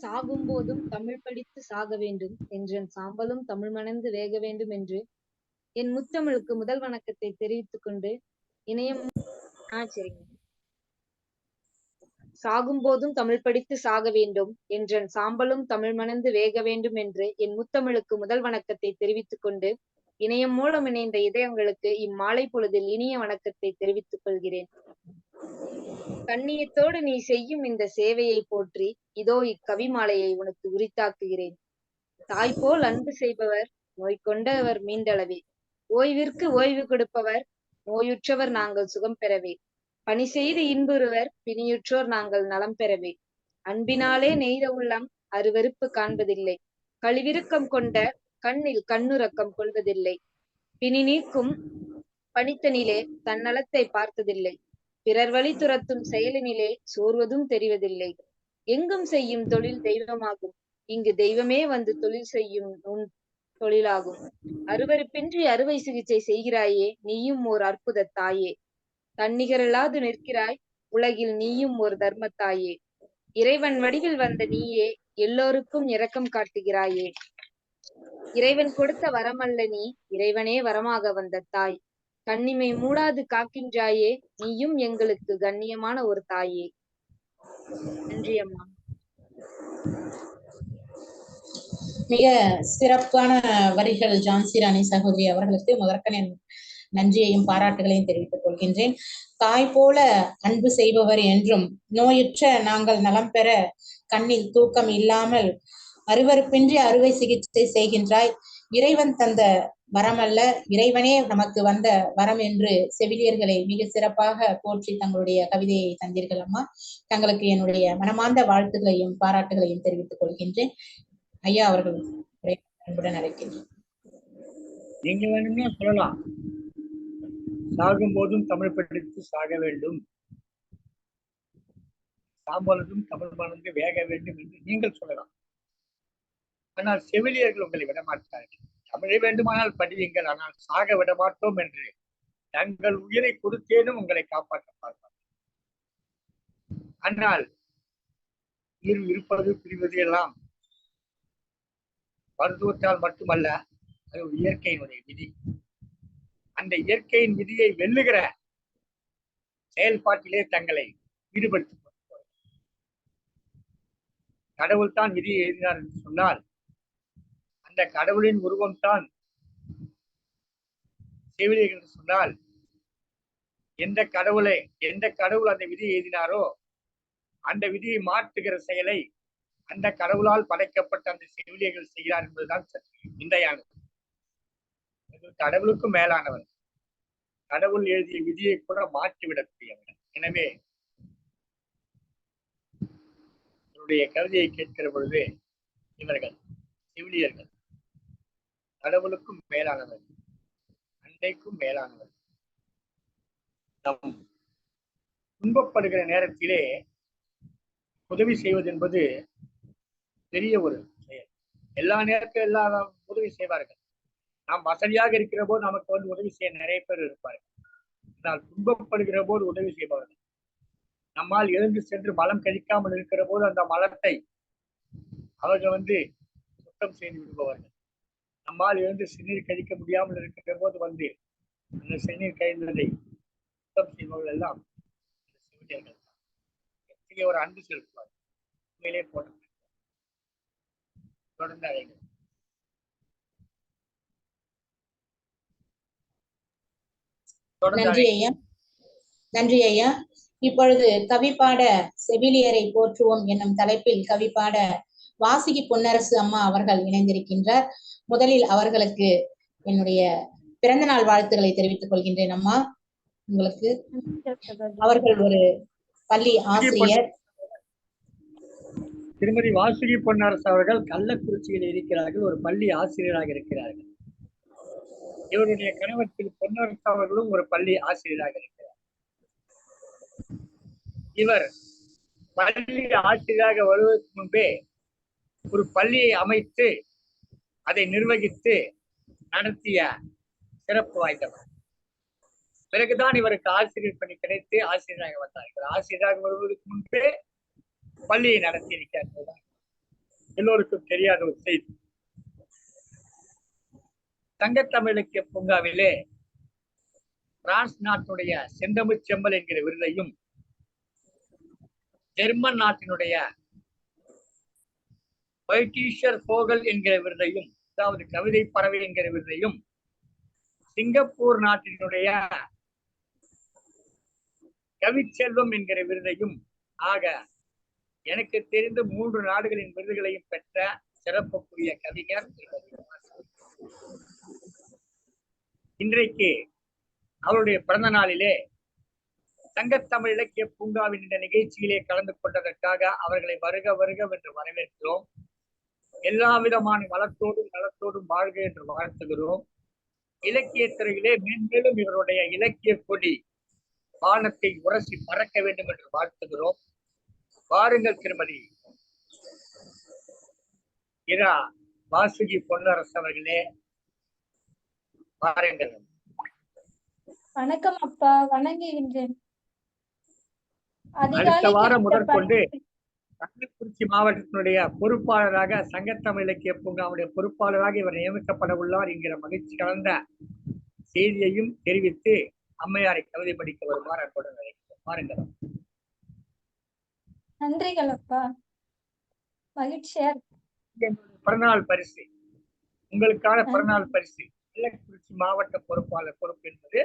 சாகும் போதும் தமிழ் படித்து சாக வேண்டும் என்றன் சாம்பலும் தமிழ் மணந்து வேக வேண்டும் என்று என் முத்தமிழுக்கு முதல் வணக்கத்தை தெரிவித்துக் கொண்டு இணையம் சரிங்க. சாகும் போதும் தமிழ் படித்து சாக வேண்டும் என்றன் சாம்பலும் தமிழ் மணந்து வேக வேண்டும் என்று என் முத்தமிழுக்கு முதல் வணக்கத்தை தெரிவித்துக் கொண்டு இணையம் மூலம் இணைந்த இதயங்களுக்கு இம்மாலை பொழுதில் இனிய வணக்கத்தை தெரிவித்துக் கொள்கிறேன். கண்ணியத்தோடு நீ செய்யும் இந்த சேவையை போற்றி இதோ இக்கவி மாலையை உனக்கு உரித்தாக்குகிறேன். தாய் போல் அன்பு செய்பவர் நோய் கொண்டவர் மீண்டளவே, ஓய்விற்கு ஓய்வு கொடுப்பவர் நோயுற்றவர் நாங்கள் சுகம் பெறவே, பணி செய்து இன்புறுவர் பிணியுற்றோர் நாங்கள் நலம் பெறவே, அன்பினாலே நெய்த உள்ளம் அருவருப்பு காண்பதில்லை, கழிவிருக்கம் கொண்ட கண்ணில் கண்ணுறக்கம் கொள்வதில்லை, பிணி நீக்கும் பணித்தனிலே தன்னலத்தை பார்த்ததில்லை, பிறர் வழி துரத்தும் செயலினிலே சோர்வதும் தெரிவதில்லை, எங்கும் செய்யும் தொழில் தெய்வமாகும், இங்கு தெய்வமே வந்து தொழில் செய்யும் உன் தொழிலாகும், அருவருப்பின்றி அறுவை சிகிச்சை செய்கிறாயே நீயும் ஓர் அற்புத தாயே, தன்னிகரில்லாது நிற்கிறாய் உலகில் நீயும் ஒரு தர்மத்தாயே, இறைவன் வடிவில் வந்த நீயே எல்லோருக்கும் இரக்கம் காட்டுகிறாயே, இறைவன் கொடுத்த வரமல்ல நீ இறைவனே வரமாக வந்த தாய், கண்ணிமை மூடாது காக்கின்றாயே நீயும் எங்களுக்கு கண்ணியமான ஒரு தாயே. நன்றி அம்மா. மிக சிறப்பான வரிகள் ஜான்சி ராணி சகோதரி அவர்களுக்கு முதற்க நன்றியையும் பாராட்டுகளையும் தெரிவித்துக் கொள்கின்றேன். தாய் போல அன்பு செய்பவர் என்றும் நோயுற்ற நாங்கள் நலம் பெற கண்ணில் தூக்கம் இல்லாமல் அருவருப்பின்றி அறுவை சிகிச்சை செய்கின்றாய், இறைவன் தந்த வரமல்ல இறைவனே நமக்கு வந்த வரம் என்று செவிலியர்களை மிக சிறப்பாக போற்றி தங்களுடைய கவிதையை தந்தீர்கள் அம்மா. தங்களுக்கு என்னுடைய மனமார்ந்த வாழ்த்துக்களையும் பாராட்டுகளையும் தெரிவித்துக் கொள்கின்றேன். ஐயா அவர்கள் அன்புடன் அழைக்கின்றேன். நீங்க வேணும்னா சொல்லலாம், சாகும் போதும் தமிழ் படித்து சாக வேண்டும், சாம்பலும் தமிழ் மணந்து வேக வேண்டும் என்று நீங்கள் சொல்லலாம். ஆனால் செவிலியர்கள் உங்களை விடமாட்டார்கள். தமிழை வேண்டுமானால் படியுங்கள், ஆனால் சாக விட மாட்டோம் என்று தங்கள் உயிரை கொடுத்தேனும் உங்களை காப்பாற்ற பார்ப்பார். ஆனால் இருப்பது பிரிவது எல்லாம் மருத்துவத்தால் மட்டுமல்ல, அது ஒரு இயற்கையினுடைய விதி. அந்த இயற்கையின் விதியை வெல்லுகிற செயல்பாட்டிலே தங்களை ஈடுபடுத்திக் கொண்டு கடவுள் தான் விதியை எழுதினார் என்று சொன்னால் அந்த கடவுளின் உருவம் தான் செவிலியர்கள் என்று சொன்னால் எந்த கடவுள் அந்த விதியை எழுதினாரோ அந்த விதியை மாற்றுகிற செயலை அந்த கடவுளால் படைக்கப்பட்ட அந்த செவிலியர்கள் செய்கிறார் என்பதுதான் விந்தையானது. கடவுளுக்கும் மேலானவர், கடவுள் எழுதிய விதியை கூட மாற்றிவிடக்கூடியவர். எனவே கவிதையை கேட்கிற பொழுது இவர்கள் செவிலியர்கள் கடவுளுக்கும் மேலானவர், அன்னைக்கும் மேலானவர். நம் துன்பப்படுகிற நேரத்திலே உதவி செய்வது என்பது பெரிய ஒரு செயல். எல்லா நேரத்திலும் எல்லாரும் உதவி செய்வார்கள். நாம் வசதியாக இருக்கிற போது நமக்கு வந்து உதவி செய்ய நிறைய பேர் இருப்பார்கள். ஆனால் துன்பப்படுகிற போது உதவி செய்பவர்கள், நம்மால் எழுந்து சென்று மலம் கழிக்காமல் இருக்கிற போது அந்த மலத்தை அவர்கள் வந்து சுத்தம் செய்து விடுபவர்கள். நம்மால் எழுந்து சிறுநீர் கழிக்க முடியாமல் இருக்கிற போது வந்து அந்த சிறுநீர் கழிந்ததை சுத்தம் செய்பவர்கள் எல்லாம் செவிலியர்கள். ஒரு அன்பு செலுத்துவார். உண்மையிலே போட்டு தொடர்ந்து அடைகள். நன்றி ஐயா. நன்றி ஐயா. இப்பொழுது கவிப்பாட செவிலியரை போற்றுவோம் என்னும் தலைப்பில் கவிப்பாட வாசுகி பொன்னரசு அம்மா அவர்கள் இணைந்திருக்கின்றார். முதலில் அவர்களுக்கு என்னுடைய பிறந்த நாள் வாழ்த்துக்களை தெரிவித்துக் கொள்கின்றேன். அம்மா, உங்களுக்கு அவர்கள் ஒரு பள்ளி ஆசிரியர். திருமதி வாசுகி பொன்னரசு அவர்கள் கள்ளக்குறிச்சியில் இருக்கிறார்கள், ஒரு பள்ளி ஆசிரியராக இருக்கிறார்கள். இவருடைய கணவர் திரு பொன்னரசு அவர்களும் ஒரு பள்ளி ஆசிரியராக இருக்கிறார். இவர் பள்ளி ஆசிரியராக வருவதற்கு முன்பே ஒரு பள்ளியை அமைத்து அதை நிர்வகித்து நடத்திய சிறப்பு வாய்ந்தவர். பிறகுதான் இவருக்கு ஆசிரியர் பணி கிடைத்து ஆசிரியராக வந்தார். இவர் ஆசிரியராக வருவதற்கு முன்பே பள்ளியை நடத்தி இருக்கிறார். எல்லோருக்கும் தெரியாத ஒரு செய்தி. சங்கத்தமிழ் இலக்கிய பூங்காவிலே பிரான்ஸ் நாட்டினுடைய செந்தமிழ் செம்மல் என்கிற விருதையும், ஜெர்மன் நாட்டினுடைய வைட்டீஷர் போகல் என்கிற விருதையும், அதாவது கவிதை பறவை என்கிற விருதையும், சிங்கப்பூர் நாட்டினுடைய கவிச்செல்வம் என்கிற விருதையும் ஆக எனக்கு தெரிந்து 3 நாடுகளின் விருதுகளையும் பெற்ற சிறப்புக்குரிய கவிஞர். இன்றைக்கு அவருடைய பிறந்த நாளிலே சங்கத்தமிழ் இலக்கிய பூங்காவின் இந்த நிகழ்ச்சியிலே கலந்து கொண்டதற்காக அவர்களை வருக வருக என்று வரவேற்கிறோம். எல்லா விதமான வளத்தோடும் நலத்தோடும் வாழ்க என்று வாழ்த்துகிறோம். இலக்கிய துறையிலே மேன்மேலும் இவருடைய இலக்கிய கொடி வானத்தை உரசி பறக்க வேண்டும் என்று வாழ்த்துகிறோம். வாருங்கள் திருமதி இரா வாசுகி பொன்னரசு அவர்களே, வாருங்கள். வணக்கம் அப்பா, வணங்குகின்றேன். அடுத்த வாரம் முதற்கொண்டு கள்ளக்குறிச்சி மாவட்டத்தினுடைய பொறுப்பாளராக, சங்கத்தமிழ் இலக்கிய பூங்காவுடைய பொறுப்பாளராக இவர் நியமிக்கப்பட உள்ளார் என்கிற மகிழ்ச்சி கலந்த செய்தியையும் தெரிவித்து அம்மையாரை கவிதை படிக்க வருமாறு அன்புடன் அழைக்கிறேன். பாருங்கள். நன்றிகள் அப்பா, மகிழ்ச்சியா. பிறந்தநாள் பரிசு, உங்களுக்கான பிறந்தநாள் பரிசு. கள்ளக்குறிச்சி மாவட்ட பொறுப்பாளர் பொறுப்பு என்பது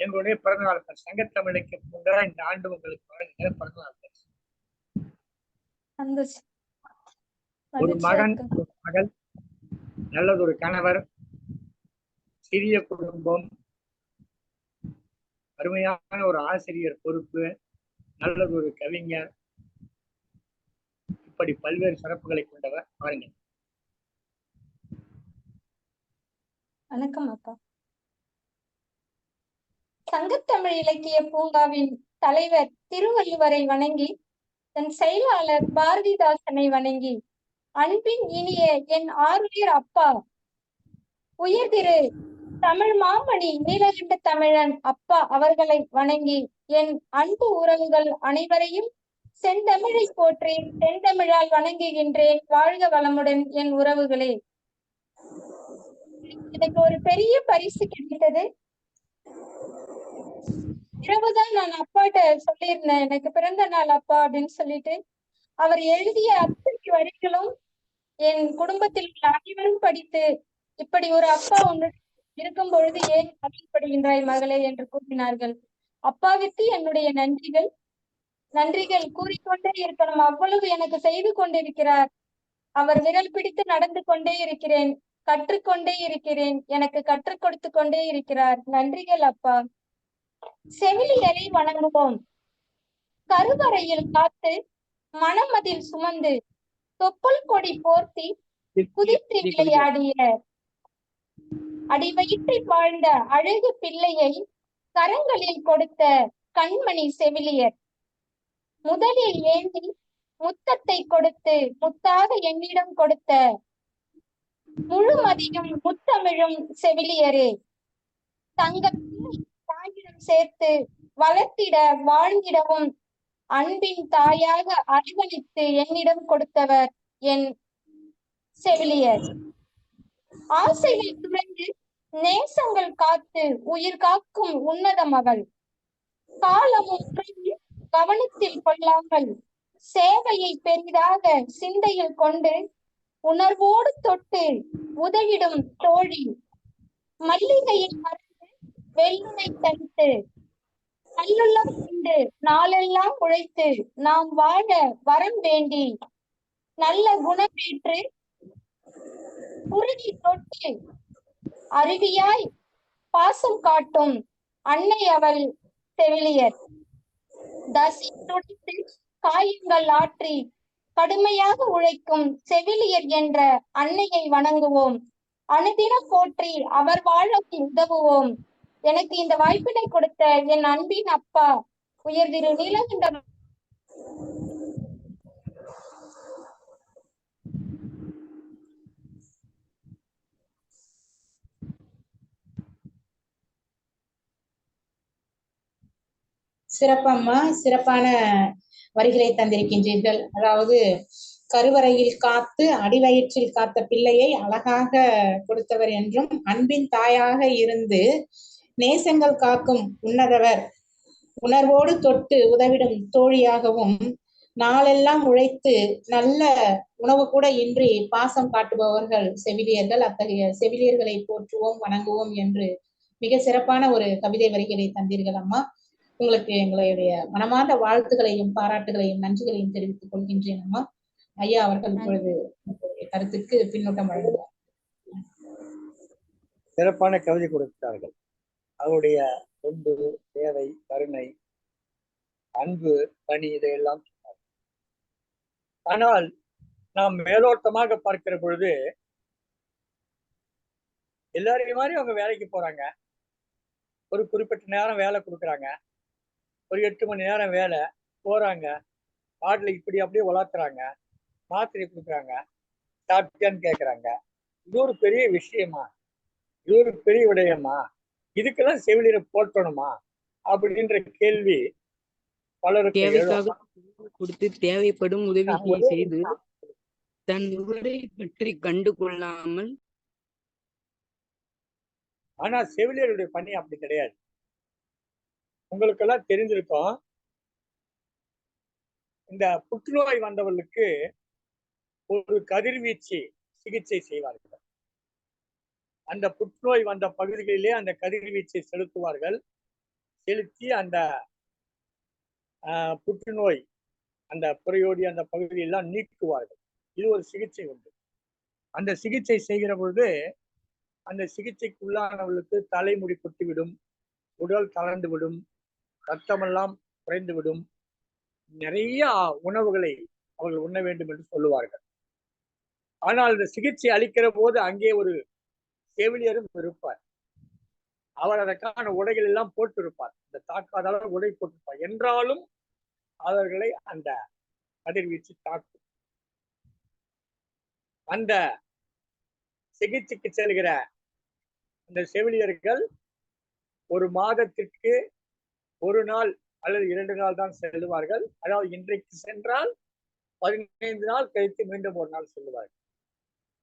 எங்களுடைய பிறந்தநாள் பரிசு. சங்கத்தமிழ் இலக்கிய பூங்கா இந்த ஆண்டு உங்களுக்கு வழங்குகிற பிறந்தநாள் பரிசு. ஒரு மகன், ஒரு மகள், நல்லதொரு கணவர், சிறிய குடும்பம், அருமையான ஒரு ஆசிரியர் பொறுப்பு, நல்லதொரு கவிஞர், இப்படி பல்வேறு சிறப்புகளை கொண்டவர். பாருங்கள். வணக்கம் அப்பா. சங்கத்தமிழ் இலக்கிய பூங்காவின் தலைவர் திருவள்ளுவரை வணங்கி, தன் செயலாளர் பாரதிதாசனை வணங்கி, அன்பின் இனிய என் ஆருயிர் அப்பா உயர் திரு தமிழ் மாமணி நீலகண்ட தமிழன் அப்பா அவர்களை வணங்கி, என் அன்பு உறவுகள் அனைவரையும் செந்தமிழை போற்றி செந்தமிழால் வணங்குகின்றேன். வாழ்க வளமுடன் என் உறவுகளே. எனக்கு ஒரு பெரிய பரிசு கிடைத்தது. இரவுதான் நான் அப்பாட்ட சொல்லியிருந்தேன், எனக்கு பிறந்த நாள் அப்பா அப்படின்னு சொல்லிட்டு. அவர் எழுதிய அத்தனை வரிகளும் என் குடும்பத்தில் உள்ள அனைவரும் படித்து, இப்படி ஒரு அப்பா ஒன்று இருக்கும் பொழுது ஏன் கவலைப்படுகின்றாய் மகளே என்று கூறினார்கள். அப்பாவிற்கு என்னுடைய நன்றிகள். நன்றிகள் கூறிக்கொண்டே இருக்கணும். அவ்வளவு எனக்கு செய்து கொண்டிருக்கிறார். அவர் விரல் பிடித்து நடந்து கொண்டே இருக்கிறேன், கற்றுக்கொண்டே இருக்கிறேன், எனக்கு கற்றுக் கொடுத்து கொண்டே இருக்கிறார். நன்றிகள் அப்பா. செவிலியரை வணங்குவோம். கருவறையில் காத்து மனமதில் சுமந்து தொப்புள் கொடி போர்த்தி குதித்து விளையாடிய அடிவயிற்றில் வாழ்ந்த அழகு பிள்ளையை கரங்களில் கொடுத்த கண்மணி செவிலியர். முதலில் ஏந்தி முத்தத்தை கொடுத்து முத்தாக என்னிடம் கொடுத்த முழுமதியும் முத்தமிழும் செவிலியரே. தங்கத்தை தாயிடம் சேர்த்து வளர்த்திட வாழ்ந்திடவும் அன்பின் தாயாக அரவணைத்து என்னிடம் கொடுத்தவர் என் செவிலியர். ஆசைகள் துறந்து நேசங்கள் காத்து உயிர் காக்கும் உன்னதம் அவள். காலமும் கவனத்தில் கொள்ளாமல் சேவையை பெரிதாக சிந்தையில் கொண்டு உணர்வோடு தொட்டு உதவிடும் தோழி. மல்லிகையை மறந்து வெள்ளுனை தடுத்து நல்லுள்ளம் கொண்டு நாளெல்லாம் உழைத்து நாம் வாழ வரம் வேண்டி நல்ல குணமேற்று குருதி தொட்டு அருவியாய் பாசம் காட்டும் அன்னை அவள் செவிலியர். தசி துடித்து காயங்கள் ஆற்றி கடுமையாக உழைக்கும் செவிலியர் என்ற அன்னையை வணங்குவோம். அனுதினம் போற்றி அவர் வாழ உதவுவோம். எனக்கு இந்த வாய்ப்பினை கொடுத்த என் அன்பின் அப்பா உயர் திரு நீலகண்ட சிறப்பம்மா, சிறப்பான வரிகளை தந்திருக்கின்றீர்கள். அதாவது கருவறையில் காத்து அடிவயிற்றில் காத்த பிள்ளையை அழகாக கொடுத்தவர் என்றும், அன்பின் தாயாக இருந்து நேசங்கள் காக்கும் உன்னதவர், உணர்வோடு தொட்டு உதவிடும் தோழியாகவும், நாளெல்லாம் உழைத்து நல்ல உணவு கூட இன்றி பாசம் காட்டுபவர்கள் செவிலியர்கள். அத்தகைய செவிலியர்களை போற்றுவோம், வணங்குவோம் என்று மிக சிறப்பான ஒரு கவிதை வரிகளை தந்தீர்கள் அம்மா. உங்களுக்கு எங்களுடைய மனமார்ந்த வாழ்த்துக்களையும் பாராட்டுகளையும் நன்றிகளையும் தெரிவித்துக் கொள்கின்றேன் அம்மா. ஐயா அவர்கள் இப்பொழுது கருத்துக்கு பின்னோட்டம் வழங்குவார். சிறப்பான கவிதை கொடுத்தார்கள். அவருடைய தொண்டு, சேவை, கருணை, அன்பு, பணி இதையெல்லாம் சொன்னார். ஆனால் நாம் மேலோட்டமாக பார்க்கிற பொழுது எல்லாரையும் மாதிரி அவங்க வேலைக்கு போறாங்க, ஒரு குறிப்பிட்ட நேரம் வேலை கொடுக்குறாங்க, ஒரு 8 மணி நேரம் வேலை போறாங்க, பாட்டில் இப்படி அப்படியே வளர்த்துறாங்க, மாத்திரை கொடுக்குறாங்க, சாப்பிட்டான்னு கேட்குறாங்க. இது ஒரு பெரிய விஷயமா? இது ஒரு பெரிய விடயமா? இதுக்கெல்லாம் செவிலியரை போற்றணுமா அப்படின்ற கேள்வி பலருக்கு கொடுத்து தேவைப்படும் உதவியை செய்து தன் உடலை பற்றி கண்டு கொள்ளாமல். ஆனா செவிலியருடைய பணி அப்படி கிடையாது. உங்களுக்கெல்லாம் தெரிஞ்சிருக்கும், இந்த புற்றுநோய் வந்தவர்களுக்கு ஒரு கதிர்வீச்சு சிகிச்சை செய்வார்கள். அந்த புற்றுநோய் வந்த பகுதிகளிலே அந்த கதிர்வீச்சை செலுத்துவார்கள். செலுத்தி அந்த புற்றுநோய் அந்த புறையோடி அந்த பகுதியெல்லாம் நீக்குவார்கள். இது ஒரு சிகிச்சை உண்டு. அந்த சிகிச்சை செய்கிற பொழுது அந்த சிகிச்சைக்குள்ளானவர்களுக்கு தலைமுடி கொட்டிவிடும், உடல் தளர்ந்து விடும், ரத்தமெல்லாம் குறைந்துவிடும், நிறைய உணவுகளை அவர்கள் உண்ண வேண்டும் என்று சொல்லுவார்கள். ஆனால் இந்த சிகிச்சை அளிக்கிற போது அங்கே ஒரு செவிலியரும் இருப்பார். அவர் அதற்கான உடைகள் எல்லாம் போட்டிருப்பார், இந்த தாக்காத அளவு உடை போட்டிருப்பார். என்றாலும் அவர்களை அந்த கதிர்வீச்சு தாக்கும். அந்த சிகிச்சைக்கு செல்கிற அந்த செவிலியர்கள் ஒரு மாதத்திற்கு 1 நாள் அல்லது 2 நாள் தான் செல்லுவார்கள். அதாவது இன்றைக்கு சென்றால் 15 நாள் கழித்து மீண்டும் 1 நாள் செல்லுவார்கள்.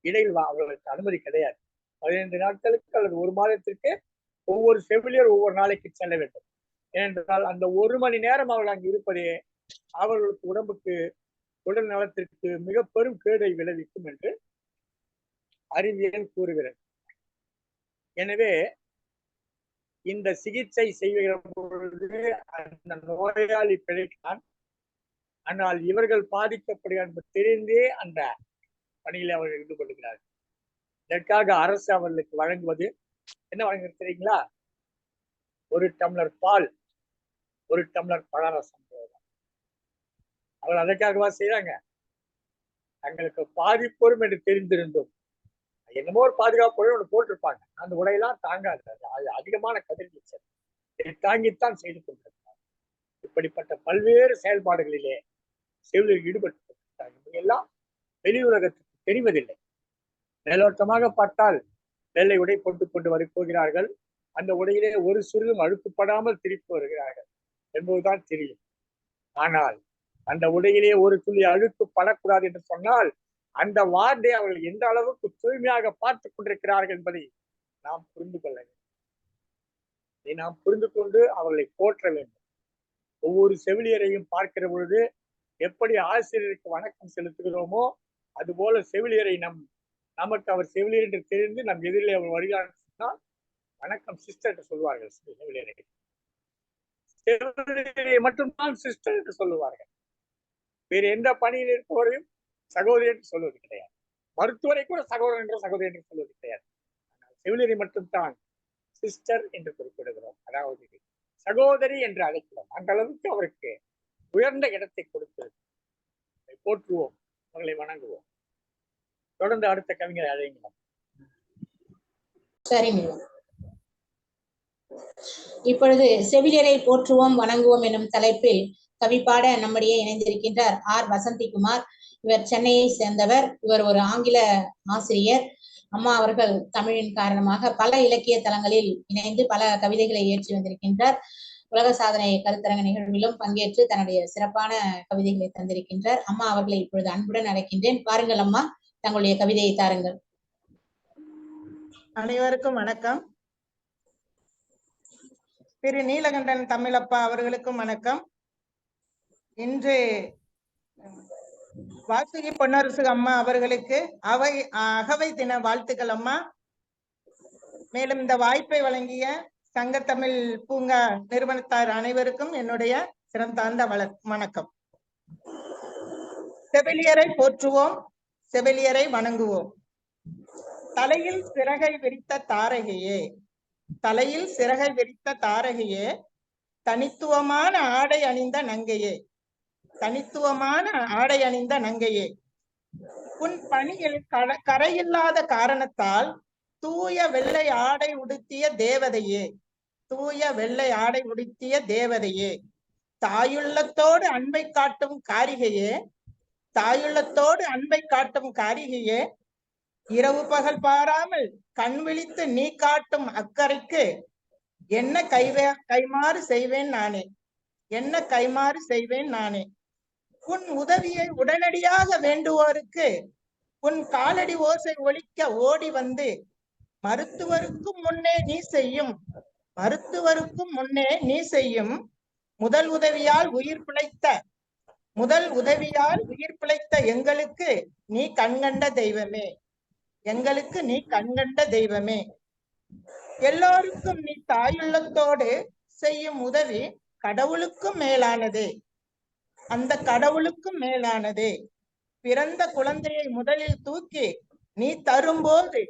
இடையில் அவர்களுக்கு அனுமதி கிடையாது. 15 நாட்களுக்கு அல்லது 1 மாதத்திற்கு ஒவ்வொரு செவிலியர் ஒவ்வொரு நாளைக்கு செல்ல வேண்டும். ஏனென்றால் அந்த 1 மணி நேரம் அவர்கள் அங்கு இருப்பதே அவர்களுக்கு உடம்புக்கு, உடல் நலத்திற்கு மிக பெரும் கேடை விளைவிக்கும் என்று அறிவியல் கூறுகிறது. எனவே இந்த சிகிச்சை செய்கிற பொழுது அந்த நோயாளி பிழைத்தான், ஆனால் இவர்கள் பாதிக்கப்படுகிறார் என்று தெரிந்தே அந்த பணியில் அவர்கள் ஈடுபடுகிறார்கள். இதற்காக அரசு அவர்களுக்கு வழங்குவது என்ன வழங்குறது தெரியுங்களா? 1 டம்ளர் பால், 1 டம்ளர் பழரசம். அவர்கள் அதற்காகவா செய்யறாங்க? தங்களுக்கு பாதிப்போரும் என்று தெரிந்திருந்தும் என்னமோ ஒரு பாதுகாப்பு ஒன்று போட்டிருப்பாங்க. அந்த உடையெல்லாம் தாங்காது. அது அதிகமான கதிர்வீச்சல் இதை தாங்கித்தான் செய்து கொண்டிருக்கிறார். இப்படிப்பட்ட பல்வேறு செயல்பாடுகளிலே செவிலியர் ஈடுபட்டு எல்லாம் வெளி உலகத்துக்கு தெரிவதில்லை. மேலோட்டமாக பார்த்தால் வெள்ளை உடை போட்டுக் கொண்டு போகிறார்கள். அந்த உடையிலே ஒரு சிறிதும் அழுக்குப்படாமல் திருப்பி வருகிறார்கள் என்பதுதான் தெரியும். ஆனால் அந்த உடையிலே ஒரு துளி அழுக்கு படக்கூடாது என்று சொன்னால் அந்த வார்டை அவர்கள் எந்த அளவுக்கு தூய்மையாக பார்த்துக் கொண்டிருக்கிறார்கள் என்பதை நாம் புரிந்து கொள்ள வேண்டும். இதை நாம் புரிந்து கொண்டு அவர்களை போற்ற வேண்டும். ஒவ்வொரு செவிலியரையும் பார்க்கிற பொழுது எப்படி ஆசிரியருக்கு வணக்கம் செலுத்துகிறோமோ அதுபோல செவிலியரை நமக்கு அவர் செவிலியர் என்று தெரிந்து நம் எதிரிலே அவர் வருகிறார் சொன்னால் வணக்கம் சிஸ்டர் என்று சொல்வார்கள். செவிலியரை செவிலியரை மட்டும்தான் சிஸ்டர் என்று சொல்லுவார்கள். வேறு எந்த பணியில் இருப்பவரையும் சகோதரி என்று சொல்வது கிடையாது. மருத்துவரை கூட சகோதரன் என்று சகோதரி என்று சொல்வது கிடையாது. செவிலியரை மட்டும்தான் சிஸ்டர் என்று குறிப்பிடுகிறோம். அதாவது சகோதரி என்று அழைக்கிறோம். அந்த அளவுக்கு அவருக்கு உயர்ந்த இடத்தை கொடுத்து போற்றுவோம், அவர்களை வணங்குவோம். தொடர்ந்து அடுத்த கவிஞர் அழைங்களோம். சரிங்க. இப்பொழுது செவிலியரை போற்றுவோம் வணங்குவோம் எனும் தலைப்பில் கவிப்பாட நம்முடைய இணைந்திருக்கின்றார் ஆர் வசந்திகுமார். இவர் சென்னையை சேர்ந்தவர். இவர் ஒரு ஆங்கில ஆசிரியர். அம்மா அவர்கள் தமிழின் காரணமாக பல இலக்கிய தளங்களில் இணைந்து பல கவிதைகளை ஏற்றி வந்திருக்கின்றார். உலக சாதனை கருத்தரங்க நிகழ்விலும் பங்கேற்று தன்னுடைய சிறப்பான கவிதைகளை தந்திருக்கின்றார். அம்மா அவர்களை இப்பொழுது அன்புடன் அழைக்கின்றேன். பாருங்கள் அம்மா, தங்களுடைய கவிதையை தாருங்கள். அனைவருக்கும் வணக்கம். திரு நீலகண்டன் தமிழப்பா அவர்களுக்கும் வணக்கம். இன்று வாசுகி பொன்னரசு அம்மா அவர்களுக்கு அகவை தின வாழ்த்துக்கள் அம்மா. மேலும் இந்த வாய்ப்பை வழங்கிய சங்கத்தமிழ் பூங்கா நிறுவனத்தார் அனைவருக்கும் என்னுடைய சிறந்தார்ந்த வணக்கம். செவிலியரை போற்றுவோம், செவிலியரை வணங்குவோம். தலையில் சிறகை விரித்த தாரகையே, தலையில் சிறகை விரித்த தாரகையே, தனித்துவமான ஆடை அணிந்த நங்கையே, தனித்துவமான ஆடை அணிந்த நங்கையே, உன் பணியில் கரையில்லாத காரணத்தால் தூய வெள்ளை ஆடை உடுத்திய தேவதையே, தூய வெள்ளை ஆடை உடுத்திய தேவதையே, தாயுள்ளத்தோடு அன்பை காட்டும் காரிகையே, தாயுள்ளத்தோடு அன்பை காட்டும் காரிகையே, இரவு பகல் பாராமல் கண் விழித்து நீ காட்டும் அக்கறைக்கு என்ன கைமாறு செய்வேன் நானே, என்ன கைமாறு செய்வேன் நானே. உன் உதவியை உடனடியாக வேண்டுவோருக்கு உன் காலடி ஓசை ஒலிக்க ஓடி வந்து மருத்துவருக்கும் முன்னே நீ செய்யும், மருத்துவருக்கும் முன்னே நீ செய்யும் முதல் உதவியால் உயிர் பிழைத்த, முதல் உதவியால் உயிர் பிழைத்த எங்களுக்கு நீ கண்கண்ட தெய்வமே, எங்களுக்கு நீ கண்கண்ட தெய்வமே. எல்லோருக்கும் நீ தாயுள்ளத்தோடு செய்யும் உதவி கடவுளுக்கும் மேலானது, அந்த கடவுளுக்கும் மேலானது. பிறந்த குழந்தையை முதலில் தூக்கி நீ தரும்போது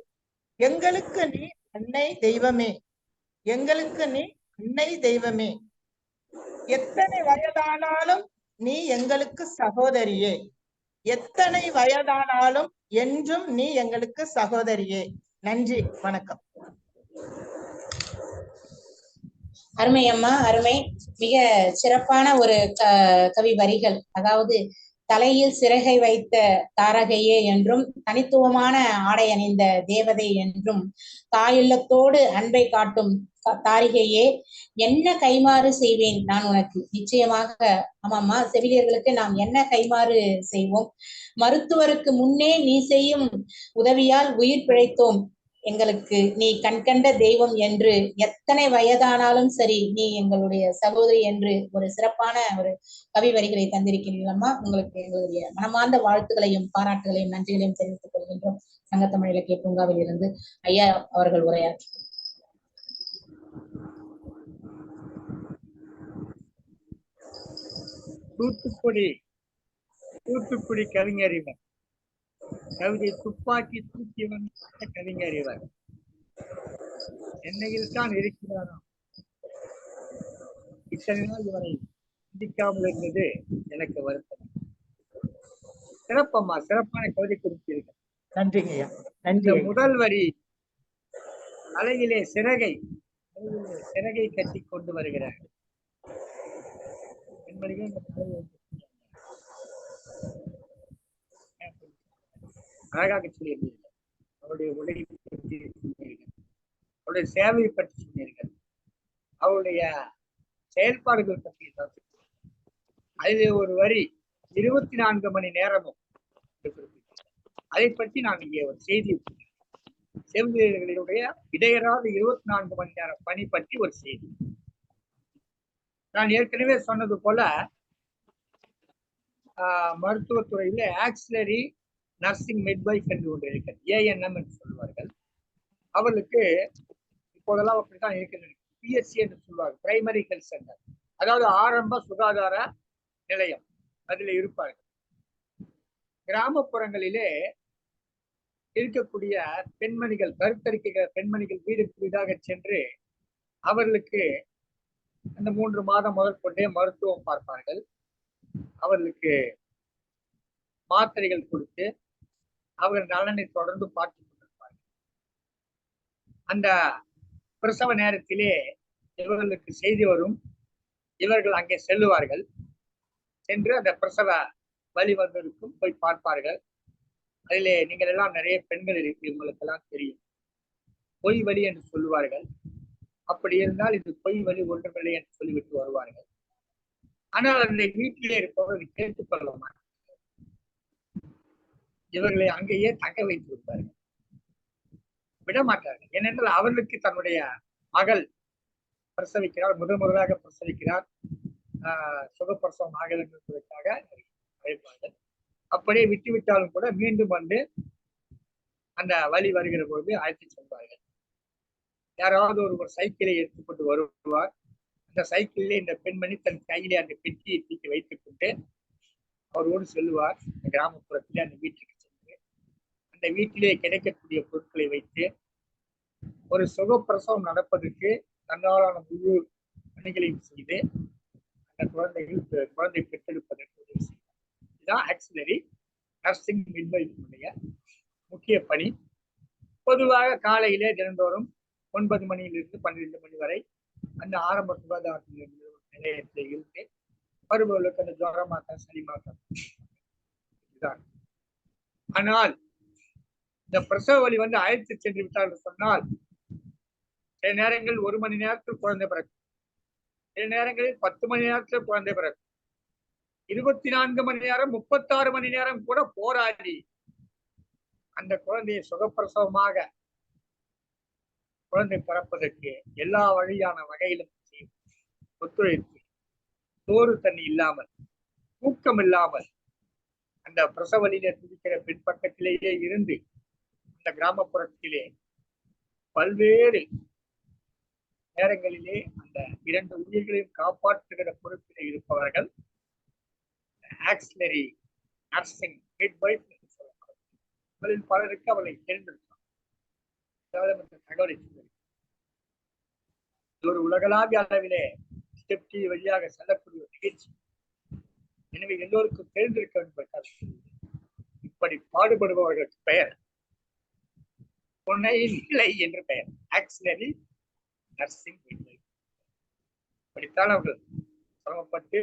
எங்களுக்கு நீ அன்னை தெய்வமே, எங்களுக்கு நீ அன்னை தெய்வமே. எத்தனை வயதானாலும் நீ எங்களுக்கு சகோதரியே, எத்தனை வயதானாலும் என்றும் நீ எங்களுக்கு சகோதரியே. நன்றி, வணக்கம். அருமை அம்மா, அருமை. மிக சிறப்பான ஒரு கவி வரிகள். அதாவது தலையில் சிறகை வைத்த தாரகையே என்றும், தனித்துவமான ஆடை அணிந்த தேவதை என்றும், தாயுள்ளத்தோடு அன்பை காட்டும் தாரிகையே, என்ன கைமாறு செய்வேன் நான் உனக்கு. நிச்சயமாக ஆமாம்மா, செவிலியர்களுக்கு நாம் என்ன கைமாறு செய்வோம். மருத்துவருக்கு முன்னே நீ செய்யும் உதவியால் உயிர் பிழைத்தோம், எங்களுக்கு நீ கண்கண்ட தெய்வம் என்று, எத்தனை வயதானாலும் சரி நீ எங்களுடைய சகோதரி என்று ஒரு சிறப்பான ஒரு கவி வரிகளை தந்திருக்கிறீர்களம்மா. உங்களுக்கு எங்களுடைய மனமார்ந்த வாழ்த்துக்களையும் பாராட்டுகளையும் நன்றிகளையும் தெரிவித்துக் கொள்கின்றோம். சங்கத்தமிழ் இலக்கிய பூங்காவில் இருந்து ஐயா அவர்கள் உரையாற்று. தூத்துக்குடி கவிஞர் இவர். கவிதை துப்பாக்கி தூக்கி வந்த கவிஞர் இவர். சென்னையில் தான் இருக்கிறாரோ. இத்தனை நாள் இவரை சிந்திக்காமல் இருந்தது எனக்கு வருத்தம். சிறப்பம்மா, சிறப்பான கவிதை குறிப்பீர்கள். நன்றிங்க ஐயா. இந்த நன்றி. முதல் வரி, தலையிலே சிறகை கட்டி கொண்டு வருகிறார் பெண்மணிகள். இந்த தலையை அழகாக சொல்லியிருந்தீர்கள். அவருடைய உடை பற்றி சொன்னீர்கள், அவருடைய சேவையை பற்றி சொன்னீர்கள், அவருடைய செயல்பாடுகள் பற்றி. அதிலே ஒரு வரி 24 மணி நேரமும், அதை பற்றி நான் இங்கே ஒரு செய்தி, செவிலியர்களுடைய இடையராத 24 மணி நேர பணி பற்றி ஒரு செய்தி. நான் ஏற்கனவே சொன்னது போல மருத்துவத்துறையில ஆக்சிலரி நர்சிங் மிட்வைஃப் என்று ஒன்று இருக்கிறது, ஏஎன்எம் என்று சொல்வார்கள். அவர்களுக்கு இப்போதெல்லாம் அப்படித்தான் இருக்கிறது, பிஎஸ்சி என்று சொல்வார்கள், பிரைமரி ஹெல்த் சென்டர், அதாவது ஆரம்ப சுகாதார நிலையம், அதில் இருப்பார்கள். கிராமப்புறங்களிலே இருக்கக்கூடிய பெண்மணிகள், கருத்தரிக்கிற பெண்மணிகள் வீடுக்கு வீடாக சென்று அவர்களுக்கு அந்த 3 மாதம் முதல் கொண்டே மருத்துவம் பார்ப்பார்கள். அவர்களுக்கு மாத்திரைகள் கொடுத்து அவர்கள் நலனை தொடர்ந்து பார்த்து கொண்டிருப்பார்கள். அந்த பிரசவ நேரத்திலே இவர்களுக்கு செய்தி வரும், இவர்கள் அங்கே செல்லுவார்கள். சென்று அந்த பிரசவ வலி வந்திருக்கும் போய் பார்ப்பார்கள். அதிலே நீங்கள் எல்லாம் நிறைய பெண்கள் இருக்கு, உங்களுக்கு எல்லாம் தெரியும், பொய் வலி என்று சொல்லுவார்கள். அப்படி இருந்தால் இது பொய் வலி ஒன்றுமில்லை என்று சொல்லிவிட்டு வருவார்கள். ஆனால் அந்த வீட்டிலே இருப்பவர்கள் கேட்டுக்கொள்ள மாட்டார்கள், இவர்களை அங்கேயே தங்க வைத்து விடுவார்கள், விடமாட்டார்கள். ஏனென்றால் அவர்களுக்கு தன்னுடைய மகள் பிரசவிக்கிறார், முதலாக பிரசவிக்கிறார், சுகப்பிரசவம் ஆக வேண்டும் என்பதற்காக அழைப்பார்கள். அப்படியே விட்டுவிட்டாலும் கூட மீண்டும் வந்து அந்த வழி வருகிற பொழுது அழைத்து செல்வார்கள். யாராவது ஒருவர் சைக்கிளை எடுத்துக்கொண்டு வருவார். அந்த சைக்கிளிலே இந்த பெண்மணி தன் கையிலே அந்த பெட்டியை தூக்கி வைத்துக் கொண்டு அவரோடு செல்வார். இந்த கிராமப்புறத்திலே அந்த வீட்டுக்கு சென்று அந்த வீட்டிலே கிடைக்கக்கூடிய பொருட்களை வைத்து ஒரு சுகப்பிரசவம் நடப்பதற்கு தன்னாலான முழு பணிகளையும் செய்து அந்த குழந்தை பெற்றெடுப்பதற்கு உதவி செய்வார். இதுதான் ஆக்சிலரி நர்சிங் மிட்வைஃபுடைய முக்கிய பணி. பொதுவாக காலையிலே தினந்தோறும் 9 மணியிலிருந்து 12 மணி வரை அந்த ஆரம்ப சுகாதார நிலையத்தில் இருந்து வருபவர்களுக்கு அந்த ஜுரமாக்க சளிமாக்க இதுதான். ஆனால் இந்த பிரசவ வலி வந்து அழைத்து சென்று விட்டார் என்று சொன்னால் சில நேரங்கள் 1 மணி நேரத்தில் குழந்தை பிறக்கும், சில நேரங்களில் 10 மணி நேரத்தில் குழந்தை பிறக்கும், 24 மணி நேரம் 36 மணி நேரம் கூட போராடி அந்த குழந்தையை சுகப்பிரசவமாக குழந்தை பிறப்பதற்கு எல்லா வழியான வகையிலும் ஒத்துழைத்து, சோறு தண்ணி இல்லாமல், தூக்கம் இல்லாமல் அந்த பிரசவலிலே துடிக்கிற பின்பக்கத்திலேயே இருந்து அந்த கிராமப்புறத்திலே பல்வேறு நேரங்களிலே அந்த 2 உயிர்களையும் காப்பாற்றுகிற பொறுப்பிலே இருப்பவர்கள் ஆக்சிலரி நர்சிங் மிட்வைஃப் என்று சொல்லப்படும். அவர்களில் பலருக்கு அவளை தெரிந்திருக்கலாம், தகவலை ஒரு உலகளாவிய அளவிலே ஸ்டெப் டிவி வழியாக செல்லக்கூடிய நிகழ்ச்சி. எனவே எல்லோருக்கும் தெரிந்திருக்க வேண்டும். இப்படி பாடுபடுபவர்களுக்கு பெயர் துணை நிலை என்று பெயர், ஆக்சிலரி நர்சிங் மிட்வைஃப். இப்படித்தான் அவர்கள் சிரமப்பட்டு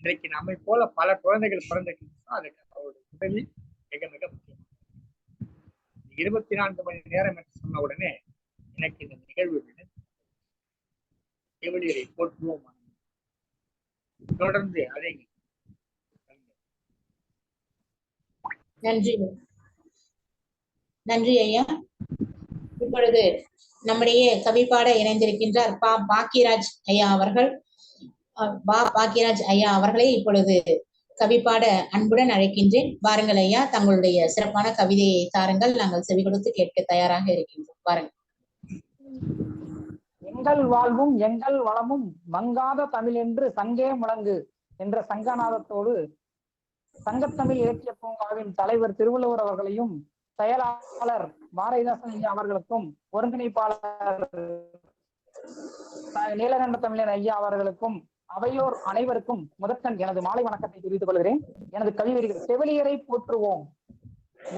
இன்றைக்கு நம்மை போல பல குழந்தைகள் பிறந்திருக்கின்றன. அதுக்கு அவருடைய உதவி மிக மிக முக்கியம். 24 மணி நேரம் என்று சொன்ன உடனே எனக்கு இந்த நிகழ்வு செவிலியரை போற்றுவோம். தொடர்ந்து அதை நன்றி நன்றி ஐயா. இப்பொழுது நம்முடைய கவிப்பாட இணைந்திருக்கின்றார் பாக்கியராஜ் ஐயா அவர்கள். பாக்கியராஜ் ஐயா அவர்களை இப்பொழுது கவிப்பாட அன்புடன் அழைக்கின்றேன். வாருங்கள் ஐயா, தங்களுடைய சிறப்பான கவிதையை தாருங்கள், நாங்கள் செவி கொடுத்து கேட்க தயாராக இருக்கின்றோம். வாருங்கள். எங்கள் வாழ்வும் எங்கள் வளமும் மங்காத தமிழ் என்று சங்கே முழங்கு என்ற சங்கநாதத்தோடு சங்கத்தமிழ் இலக்கிய பூங்காவின் தலைவர் திருவள்ளுவர் அவர்களையும் செயலாளர் பாரதிதாசன் ஐயா அவர்களுக்கும் ஒருங்கிணைப்பாளர் நீலகண்ட தமிழன் ஐயா அவர்களுக்கும் அவையோர் அனைவருக்கும் முதற்கண் எனது மாலை வணக்கத்தை தெரிவித்துக் கொள்கிறேன். எனது கவிவரிகள்: செவிலியரை போற்றுவோம்.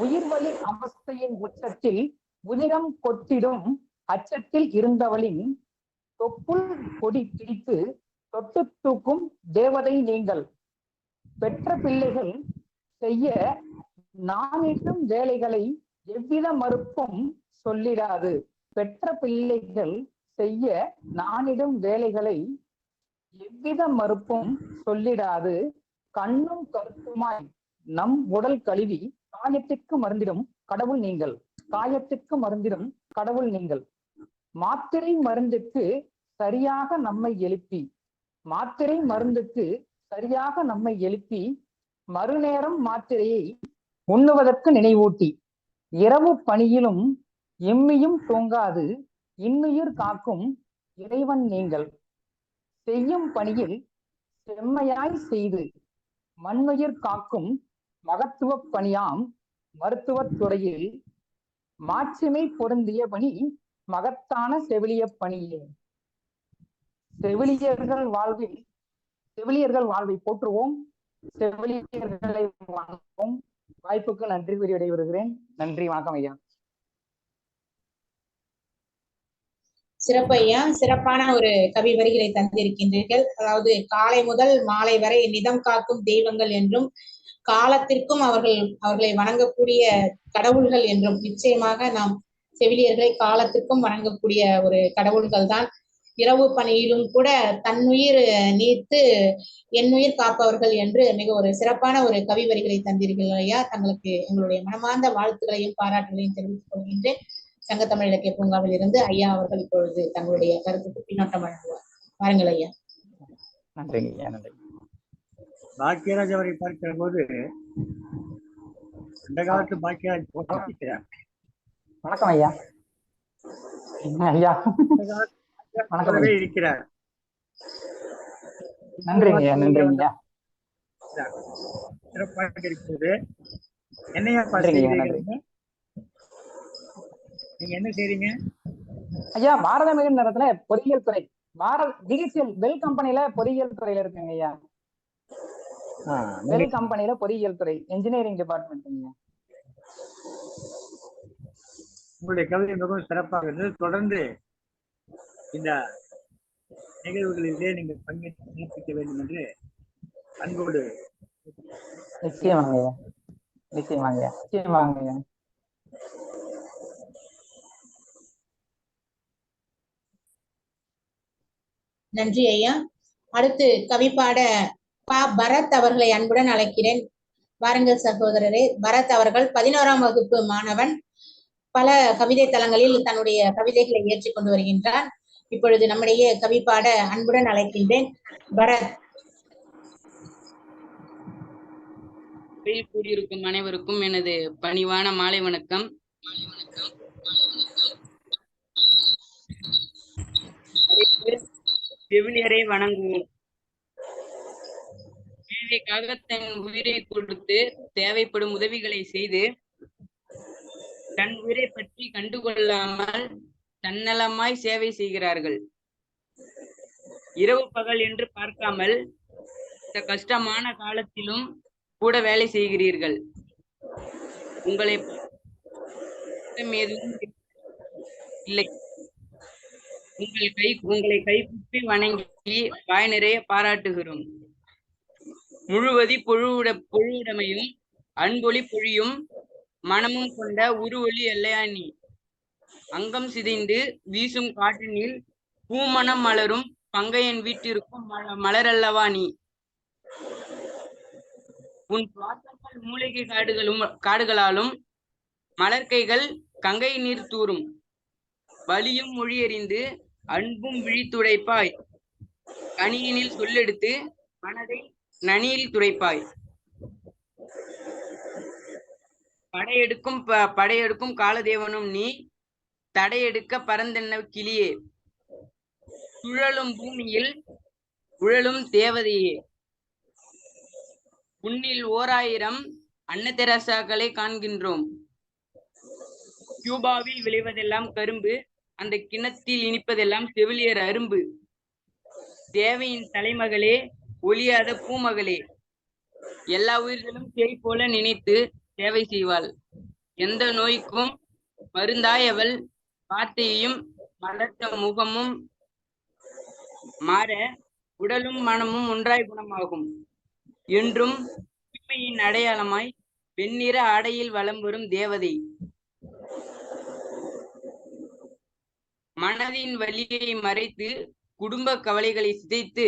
உயிர்வலி அவஸ்தையின் உச்சத்தில் உதிரம் கொட்டிடும் அச்சத்தில் இருந்தவளின் தொப்புள் கொடி பிடித்து தொட்டு தூக்கும் தேவதை நீங்கள். பெற்ற பிள்ளைகள் செய்ய நானிடும் வேலைகளை எவ்வித மறுப்பும் சொல்லிடாது. பெற்ற பிள்ளைகள் செய்ய நானிடும் வேலைகளை எவ்வித மறுப்பும் சொல்லிடாது. கண்ணும் கருத்துமாய் நம் உடல் கழுவி காயத்திற்கு மருந்திடும் கடவுள் நீங்கள். காயத்திற்கு மருந்திடும் கடவுள் நீங்கள். மாத்திரை மருந்துக்கு சரியாக நம்மை எழுப்பி மாத்திரை மருந்துக்கு சரியாக நம்மை எழுப்பி மறுநேரம் மாத்திரையை உண்ணுவதற்கு நினைவூட்டி இரவு பணியிலும் எம்மியும் தூங்காது இன்னுயிர் காக்கும் இறைவன் நீங்கள். செய்யும் பணியில் செம்மையாய் செய்து மண்ணுயிர் காக்கும் மகத்துவ பணியாம் மருத்துவத் துறையில் மாட்சிமை பொருந்திய பணி மகத்தான செவிலிய பணியே. செவிலியர்கள் வாழ்வை போற்றுவோம். செவிலியர்களை வணங்குவோம். வாய்ப்புக்கு நன்றி கூறி விடைபெறுகிறேன். நன்றி, வணக்கம் ஐயா. சிறப்பு ஐயா, சிறப்பான ஒரு கவி வரிகளை தந்திருக்கின்றீர்கள். அதாவது காலை முதல் மாலை வரை நிதம் காக்கும் தெய்வங்கள் என்றும் காலத்திற்கும் அவர்களை வணங்கக்கூடிய கடவுள்கள் என்றும், நிச்சயமாக நாம் செவிலியர்களை காலத்திற்கும் வணங்கக்கூடிய ஒரு கடவுள்கள் தான். இரவு பணியிலும் கூட தன்னுயிர் நீத்து என்னுயிர் காப்பவர்கள் என்று மிக ஒரு சிறப்பான ஒரு கவி வரிகளை தந்தீர்கள் ஐயா. தங்களுக்கு எங்களுடைய மனமார்ந்த வாழ்த்துக்களையும் பாராட்டுகளையும் தெரிவித்துக் கொள்கின்றேன். சங்கத்தமிழ் இலக்கிய பூங்காவில் இருந்து ஐயா அவர்கள் இப்பொழுது தங்களுடைய கருத்துக்கு பின்னோட்டம் வழங்குவார். பாருங்கள் ஐயா. நன்றி. பாக்கியராஜ் அவரை பார்க்கிற போது அந்த காலத்து பாக்கியராஜ் போட்டிருக்கிறார். வணக்கம் ஐயா. ஐயா வணக்கம் இருக்கிறார். நன்றிங்க. சிறப்பாக இருக்கிறது. என்னையா பாருங்க, நீங்க என்ன செய்றீங்க ஐயா? பாரத மிகு நேரத்துல பொறியியல் துறை, டிகிசிஎல் பெல் கம்பெனில பொறியியல் துறையில இருக்குங்க ஐயா. பெல் கம்பெனில பொறியியல் துறை இன்ஜினியரிங் டிபார்ட்மெண்ட். உங்களுடைய கவிதை மிகவும் சிறப்பாக இருந்தது. தொடர்ந்து இந்த நிகழ்வுகளிலே நீங்கள் பங்கேற்று சிறப்பிக்க வேண்டும் என்று அன்போடு. நிச்சயமாங்க. நன்றி ஐயா. அடுத்து கவிப்பாட பரத் அவர்களை அன்புடன் அழைக்கிறேன். வாருங்கள் சகோதரரே. பரத் அவர்கள் 11ஆம் வகுப்பு மாணவன். பல கவிதை தளங்களில் தன்னுடைய கவிதைகளை ஏற்றிக்கொண்டு வருகின்றார். இப்பொழுது நம்முடைய கவிப்பாட அன்புடன் அழைக்கின்றேன். பரத். கூடியிருக்கும் அனைவருக்கும் எனது பணிவான மாலை வணக்கம். செவிலியரை வணங்குவோம். தேவைக்காக தன் உயிரை கொடுத்து தேவைப்படும் உதவிகளை செய்து தன் உயிரை பற்றி கண்டுகொள்ளாமல் தன்னலமாய் சேவை செய்கிறார்கள். இரவு பகல் என்று பார்க்காமல் இந்த கஷ்டமான காலத்திலும் கூட வேலை செய்கிறீர்கள். உங்களை எதுவும் இல்லை. உங்களை கைகூப்பி வணங்கி வாய் நிறைய பாராட்டுகிறோம். முழுவதி பொழுவுடைமையும் அன்பொலி பொழியும் மனமும் கொண்ட உருவொலி எல்லையானி. அங்கம் சிதைந்து வீசும் காற்றினில் பூமணம் மலரும் பங்கையன் வீட்டிற்கும் மலரல்லவா நீ. உன் சுவாசங்கள் மூலிகை காடுகளாலும் மலர்கைகள் கங்கை நீர் தூரும். வலியும் மொழியறிந்து அன்பும் விழித்துடைப்பாய். கனியினில் சொல்லெடுத்து மனதை நனியில் துடைப்பாய். படையெடுக்கும் காலதேவனும் நீ தடையெடுக்க பரந்தென்ன கிளியே. சுழலும் பூமியில் உழலும் தேவதையே. உன்னில் 1000 அன்ன தெரசாக்களை காண்கின்றோம். கியூபாவில் விளைவதெல்லாம் கரும்பு, அந்த கிணத்தில் இனிப்பதெல்லாம் செவிலியர் அரும்பு. தேவையின் தலைமகளே, ஒளியாத பூமகளே, எல்லா உயிர்களும் தேய் போல நினைத்து சேவை செய்வாள். எந்த நோய்க்கும் மருந்தாய் அவள் வார்த்தையும் மலர்ந்த முகமும் மாற உடலும் மனமும் ஒன்றாய் குணமாகும். என்றும் தூய்மையின் அடையாளமாய் வெண்ணிற ஆடையில் வலம் வரும் தேவதை. மனதின் வலியை மறைத்து குடும்ப கவலைகளை சிதைத்து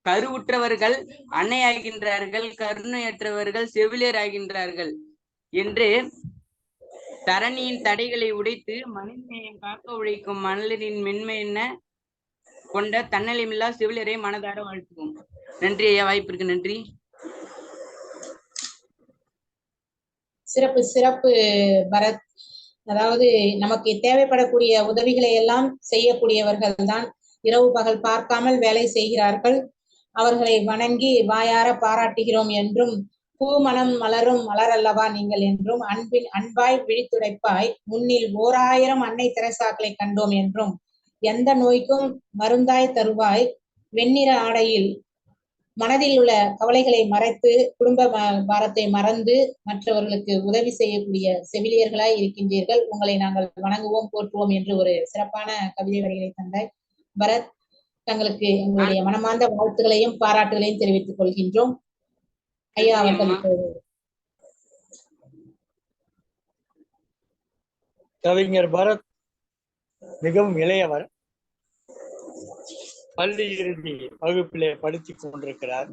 கருவுற்றவர்கள் அன்னையாகின்றார்கள், கருணையற்றவர்கள் செவிலியர் ஆகின்றார்கள் என்று தரணியின் தடைகளை உடைத்து மனிதநேயம் காக்க உழைக்கும் மணலின் மென்மை என்ன கொண்ட தன்னலமில்லா செவிலியரை மனதார வாழ்த்துவோம். நன்றி ஐயா, வாய்ப்பிற்கு நன்றி. சிறப்பு சிறப்பு பரத். அதாவது நமக்கு தேவைப்படக்கூடிய உதவிகளை எல்லாம் செய்யக்கூடியவர்கள் தான் இரவு பகல் பார்க்காமல் வேலை செய்கிறார்கள். அவர்களை வணங்கி வாயார பாராட்டுகிறோம் என்றும், பூமணம் மலரும் மலரல்லவா நீங்கள் என்றும், அன்பாய் விழித்துடைப்பாய் முன்னில் 1000 அன்னை தெரசாக்களை கண்டோம் என்றும், எந்த நோய்க்கும் மருந்தாய் தருவாய் வெண்ணிற ஆடையில் மனதில் உள்ள கவலைகளை மறைத்து குடும்ப பாரத்தை மறந்து மற்றவர்களுக்கு உதவி செய்யக்கூடிய செவிலியர்களாய் இருக்கின்றீர்கள். உங்களை நாங்கள் வணங்குவோம், போற்றுவோம் என்று ஒரு சிறப்பான கவிதை வரிகளை தந்தாய் பரத். தங்களுக்கு எங்களுடைய மனமார்ந்த வாழ்த்துக்களையும் பாராட்டுகளையும் தெரிவித்துக் கொள்கின்றோம். ஐயா அவர்களுக்கு. கவிஞர் பரத் மிகவும் இளையவர். பள்ளி இறுதி வகுப்பிலே படித்துக் கொண்டிருக்கிறார்.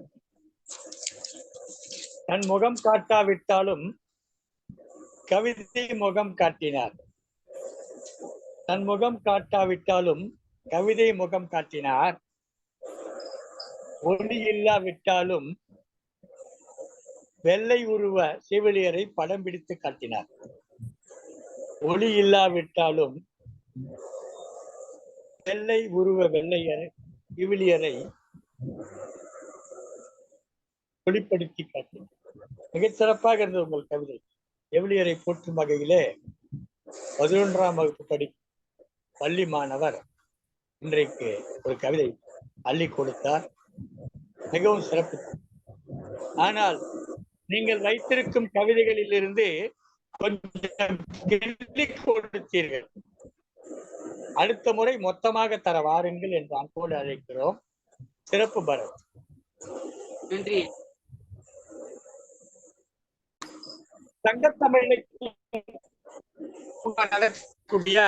தன் முகம் காட்டாவிட்டாலும் கவிதை முகம் காட்டினார். தன் முகம் காட்டாவிட்டாலும் கவிதை முகம் காட்டினார். ஒளி இல்லாவிட்டாலும் வெள்ளை உருவ செவிலியரை படம் பிடித்து காட்டினார். ஒளி இல்லாவிட்டாலும் வெள்ளை உருவ செவிலியரை வெளிப்படுத்தி காட்டினார். மிகச் சிறப்பாக இருந்தது உங்கள் கவிதை. செவிலியரை போற்றும் வகையிலே 11ஆம் வகுப்பு படிக்கும் பள்ளி மாணவர் இன்றைக்கு ஒரு கவிதை அள்ளி கொடுத்தார். மிகவும் சிறப்பு. ஆனால் நீங்கள் வைத்திருக்கும் கவிதைகளிலிருந்து கொஞ்சம் கொடுத்தீர்கள். அடுத்த முறை மொத்தமாக தர வாருங்கள் என்று அன்போடு அழைக்கிறோம். சிறப்பு பரத். நன்றி. சங்கத்தமிழ் நடக்கக்கூடிய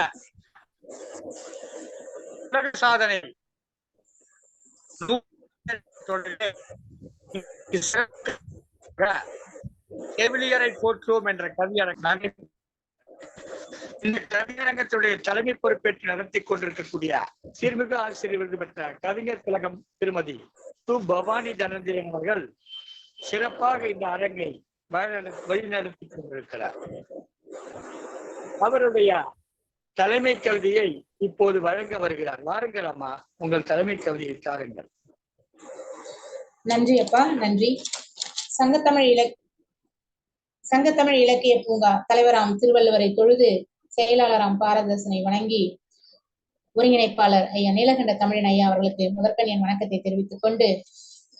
சாதனை செவிலியரை போற்றுவோம் என்ற கவியரங்கம் இந்த கவியரங்கத்துடைய தலைமை பொறுப்பேற்று நடத்தி கொண்டிருக்கக்கூடிய சீர்மிகு ஆசிரியர் விருது பெற்ற கவிஞர் திலகம் திருமதி து. பவானி தனஞ்சயன் அவர்கள் சிறப்பாக இந்த அரங்கை வழிநடத்தி கொண்டிருக்கிறார். அவருடைய தலைமை கவிதையை இப்போது வழங்க வருகிறார். வாருங்கள் அம்மா, உங்கள் தலைமை கவிதையை தாருங்கள். நன்றி அப்பா, நன்றி. சங்கத்தமிழ் இலக்கிய பூங்கா தலைவராம் திருவள்ளுவரை தொழுது செயலாளராம் பாரதேசனை வணங்கி ஒருங்கிணைப்பாளர் ஐயா நீலகண்ட தமிழன் ஐயா அவர்களுக்கு முதற்கண் என் வணக்கத்தை தெரிவித்துக் கொண்டு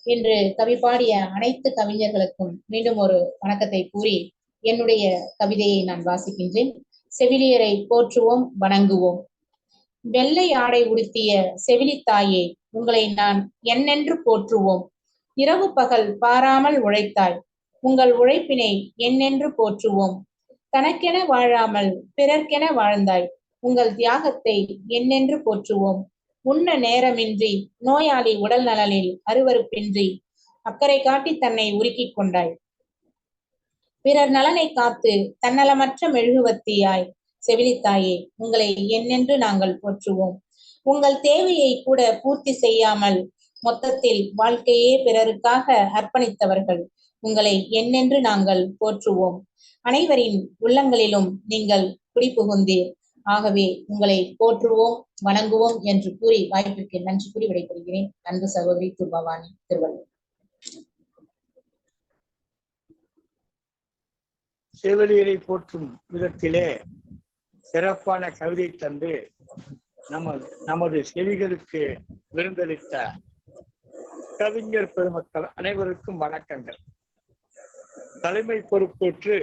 இன்று கவி பாடிய அனைத்து கவிஞர்களுக்கும் மீண்டும் ஒரு வணக்கத்தை கூறி என்னுடைய கவிதையை நான் வாசிக்கின்றேன். செவிலியரை போற்றுவோம், வணங்குவோம். வெள்ளை ஆடை உடுத்திய செவிலித்தாயே, உங்களை நான் என்னென்று போற்றுவோம். இரவு பகல் பாராமல் உழைத்தாய், உங்கள் உழைப்பினை என்னென்று போற்றுவோம். தனக்கென வாழாமல் பிறர்க்கென வாழ்ந்தாய், உங்கள் தியாகத்தை என்னென்று போற்றுவோம். உண்ண நேரமின்றி நோயாளி உடல் நலனில் அருவருப்பின்றி அக்கறை காட்டி தன்னை உருக்கிக் கொண்டாய். பிறர் நலனை காத்து தன்னலமற்ற மெழுகுவத்தியாய் செவிலித்தாயே, உங்களை என்னென்று நாங்கள் போற்றுவோம். உங்கள் தேவையை கூட பூர்த்தி செய்யாமல் மொத்தத்தில் வாழ்க்கையே பிறருக்காக அர்ப்பணித்தவர்கள், உங்களை என்னென்று நாங்கள் போற்றுவோம். அனைவரின் உள்ளங்களிலும் நீங்கள் குடிபுகுந்தீர், ஆகவே உங்களை போற்றுவோம், வணங்குவோம் என்று கூறி வாய்ப்பிற்கு நன்றி கூறி விடைபெறுகிறேன். அன்பு சகோதரி து. பவானி, திருவள்ளுவர். செவிலியரை போற்றும் விதத்திலே சிறப்பான கவிதை தந்து நமது செவிகளுக்கு விருந்தளித்த கவிஞர் பெருமக்கள் அனைவருக்கும் வணக்கங்கள். தலைமை பொறுப்பேற்று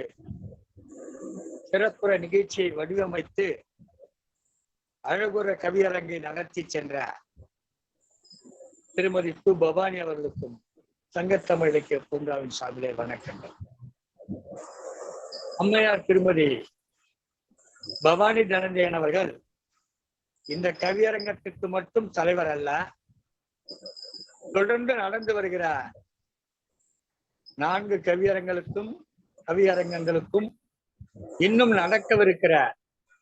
சிறப்புற நிகழ்ச்சியை வடிவமைத்து அழகுற கவியரங்கை நடத்தி சென்ற திருமதி கு. பவானி அவர்களுக்கும் சங்கத்தமிழ் இலக்கிய பூங்காவின் சார்பிலே வணக்கங்கள். அம்மையார் திருமதி பவானி தனஞ்சயன் அவர்கள் இந்த கவியரங்கத்திற்கு மட்டும் தலைவர் அல்ல, தொடர்ந்து நடந்து வருகிற 4 கவியரங்கங்களுக்கும் இன்னும் நடக்கவிருக்கிற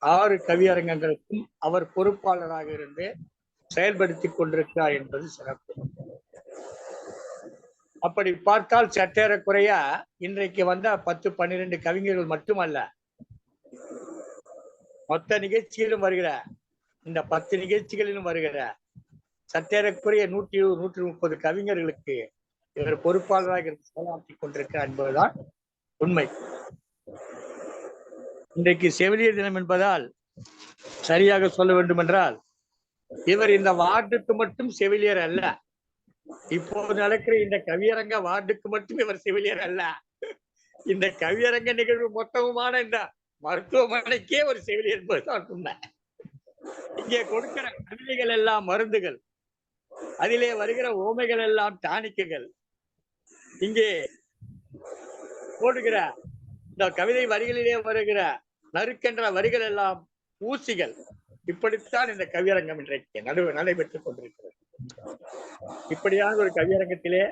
6 கவியரங்கங்களுக்கும் அவர் பொறுப்பாளராக இருந்து செயல்படுத்தி கொண்டிருக்கிறார் என்பது சிறப்பு. அப்படி பார்த்தால் சற்றேறக்குறைய இன்றைக்கு வந்த 10-12 கவிஞர்கள் மட்டுமல்ல, மொத்த நிகழ்ச்சியிலும் வருகிற இந்த 10 நிகழ்ச்சிகளிலும் வருகிற சற்றேறக்குறைய 120-130 கவிஞர்களுக்கு இவர் பொறுப்பாளராக இருந்து செயலாற்றி கொண்டிருக்கிறார் என்பதுதான் உண்மை. இன்றைக்கு செவிலியர் தினம் என்பதால் சரியாக சொல்ல வேண்டும் என்றால், இவர் இந்த வார்டுக்கு மட்டும் செவிலியர் அல்ல. இப்போது நடக்கிற இந்த கவியரங்க வார்டுக்கு மட்டும் இவர் செவிலியர் அல்ல. இந்த கவியரங்க நிகழ்வு மொத்தமுமான இந்த மருத்துவமனைக்கே ஒரு செவிலியர் என்பதுதான் உண்மை. இங்கே கொடுக்கிற கவிதைகள் எல்லாம் மருந்துகள், அதிலே வருகிற ஓமைகள் எல்லாம் டானிக்குகள், இங்கே போடுகிற இந்த கவிதை வரிகளிலே வருகிற நறுக்கென்ற வரிகள் எல்லாம் ஊசிகள். இப்படித்தான் இந்த கவியரங்கம் இன்றைக்கு நடைபெற்றுக் கொண்டிருக்கிறது. இப்படியான ஒரு கவியரங்கத்திலே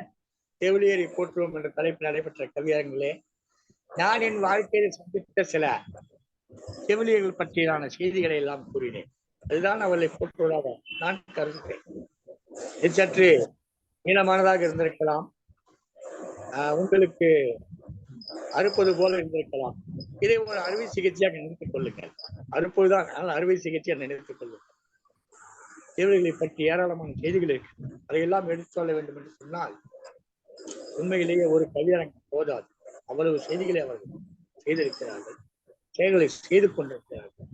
செவிலியரை போற்றுவோம் என்ற தலைப்பில் நடைபெற்ற கவியரங்கிலே நான் என் வாழ்க்கையில் சந்தித்த சில செவிலியர்கள் பற்றியான செய்திகளை எல்லாம் கூறினேன். அதுதான் அவர்களை போற்றுவதாக நான் கருதுகிறேன். இது சற்று நீளமானதாக இருந்திருக்கலாம், உங்களுக்கு அறுப்பது போல இருந்திருக்கலாம். இதை ஒரு அறுவை சிகிச்சையாக நினைத்துக் கொள்ளுங்கள். அறுப்பதுதான், ஆனால் அறுவை சிகிச்சையாக நினைத்துக் கொள்ளுங்கள். இவர்களை பற்றி ஏராளமான செய்திகள் இருக்கு. அதையெல்லாம் எடுத்து சொல்ல வேண்டும் என்று சொன்னால் உண்மையிலேயே ஒரு கவியரங்கம் போதாது. அவ்வளவு செய்திகளை அவர்கள் செய்திருக்கிறார்கள், செயல்களை செய்து கொண்டிருக்கிறார்கள்.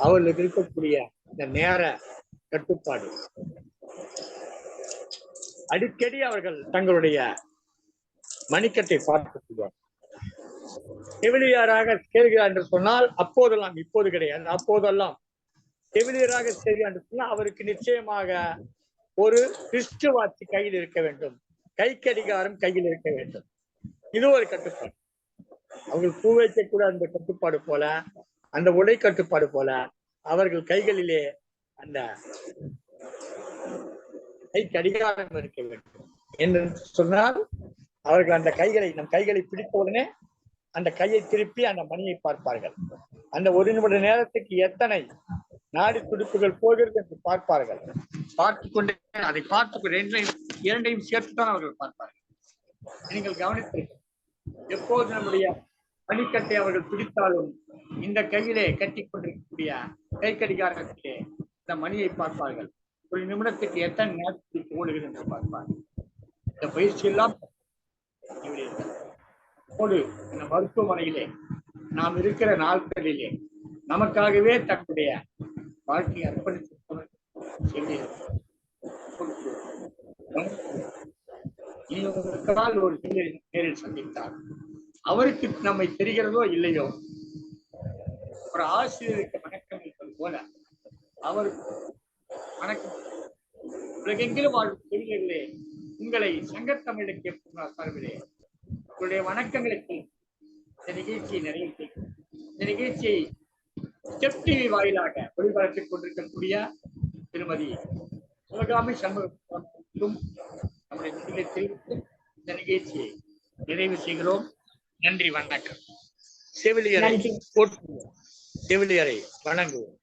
அவர்களுக்கு இருக்கக்கூடிய இந்த நேர கட்டுப்பாடு, அடிக்கடி அவர்கள் தங்களுடைய மணிக்கட்டை பார்த்துக் செவிலியராக சேர்கிறார் என்று சொன்னால் அப்போதெல்லாம், இப்போது கிடையாது, அப்போதெல்லாம் செவிலியராக சேர்கிறார் என்று சொன்னால் அவருக்கு நிச்சயமாக ஒரு ரிஸ்ட் வாட்ச் கையில் இருக்க வேண்டும், கை கடிகாரம் கையில் இருக்க வேண்டும். இது ஒரு கட்டுப்பாடு. அவர்கள் பூ வைக்கக்கூட அந்த கட்டுப்பாடு போல, அந்த உடை கட்டுப்பாடு போல அவர்கள் கைகளிலே அந்த கை கடிகாரம் இருக்க வேண்டும் என்று சொன்னால் அவர்கள் அந்த நம் கைகளை பிடித்த உடனே அந்த கையை திருப்பி அந்த மணியை பார்ப்பார்கள். அந்த 1 நிமிட நேரத்துக்கு எத்தனை நாடி துடிப்புகள் போகிறது என்று பார்ப்பார்கள். பார்த்துக்கொண்டே அதை இரண்டையும் சேர்த்துதான் அவர்கள் பார்ப்பார்கள். நீங்கள் கவனித்தீர்கள், எப்போது நம்முடைய மணிக்கட்டை அவர்கள் பிடித்தாலும் இந்த கையிலே கட்டி கொண்டிருக்கக்கூடிய கை கடிகாரத்திலே இந்த மணியை பார்ப்பார்கள். 1 நிமிடத்துக்கு எத்தனை நேரத்துக்கு ஓடுகிறது என்று பார்ப்பார்கள். இந்த பயிற்சி எல்லாம் இந்த மருத்துவமனையிலே நாம் இருக்கிற நாட்களிலே நமக்காகவே தன்னுடைய வாழ்க்கையை அர்ப்பணித்து ஒரு நேரில் சந்தித்தார். அவருக்கு நம்மை தெரிகிறதோ இல்லையோ, ஒரு ஆசிரியருக்கு வணக்கம் இருப்பது போல அவருக்கு வணக்கம். உலகெங்கிலும் வாழும் செவிலியர்களே, உங்களை சங்கத்தமிழ் இலக்கிய பூங்கா சார்பிலே உங்களுடைய வணக்கங்களுக்கு இந்த நிகழ்ச்சியை நிறைவு செய்யும். இந்த நிகழ்ச்சியை ஸ்டெப் டிவி வாயிலாக ஒளிபரப்பிக் கொண்டிருக்கக்கூடிய திருமதி சிவகாமி சண்முகம் நம்முடைய நிலையத்தில் இந்த நிகழ்ச்சியை நிறைவு செய்கிறோம். நன்றி, வணக்கம். செவிலியரை போற்றுவோம், செவிலியரை வணங்குவோம்.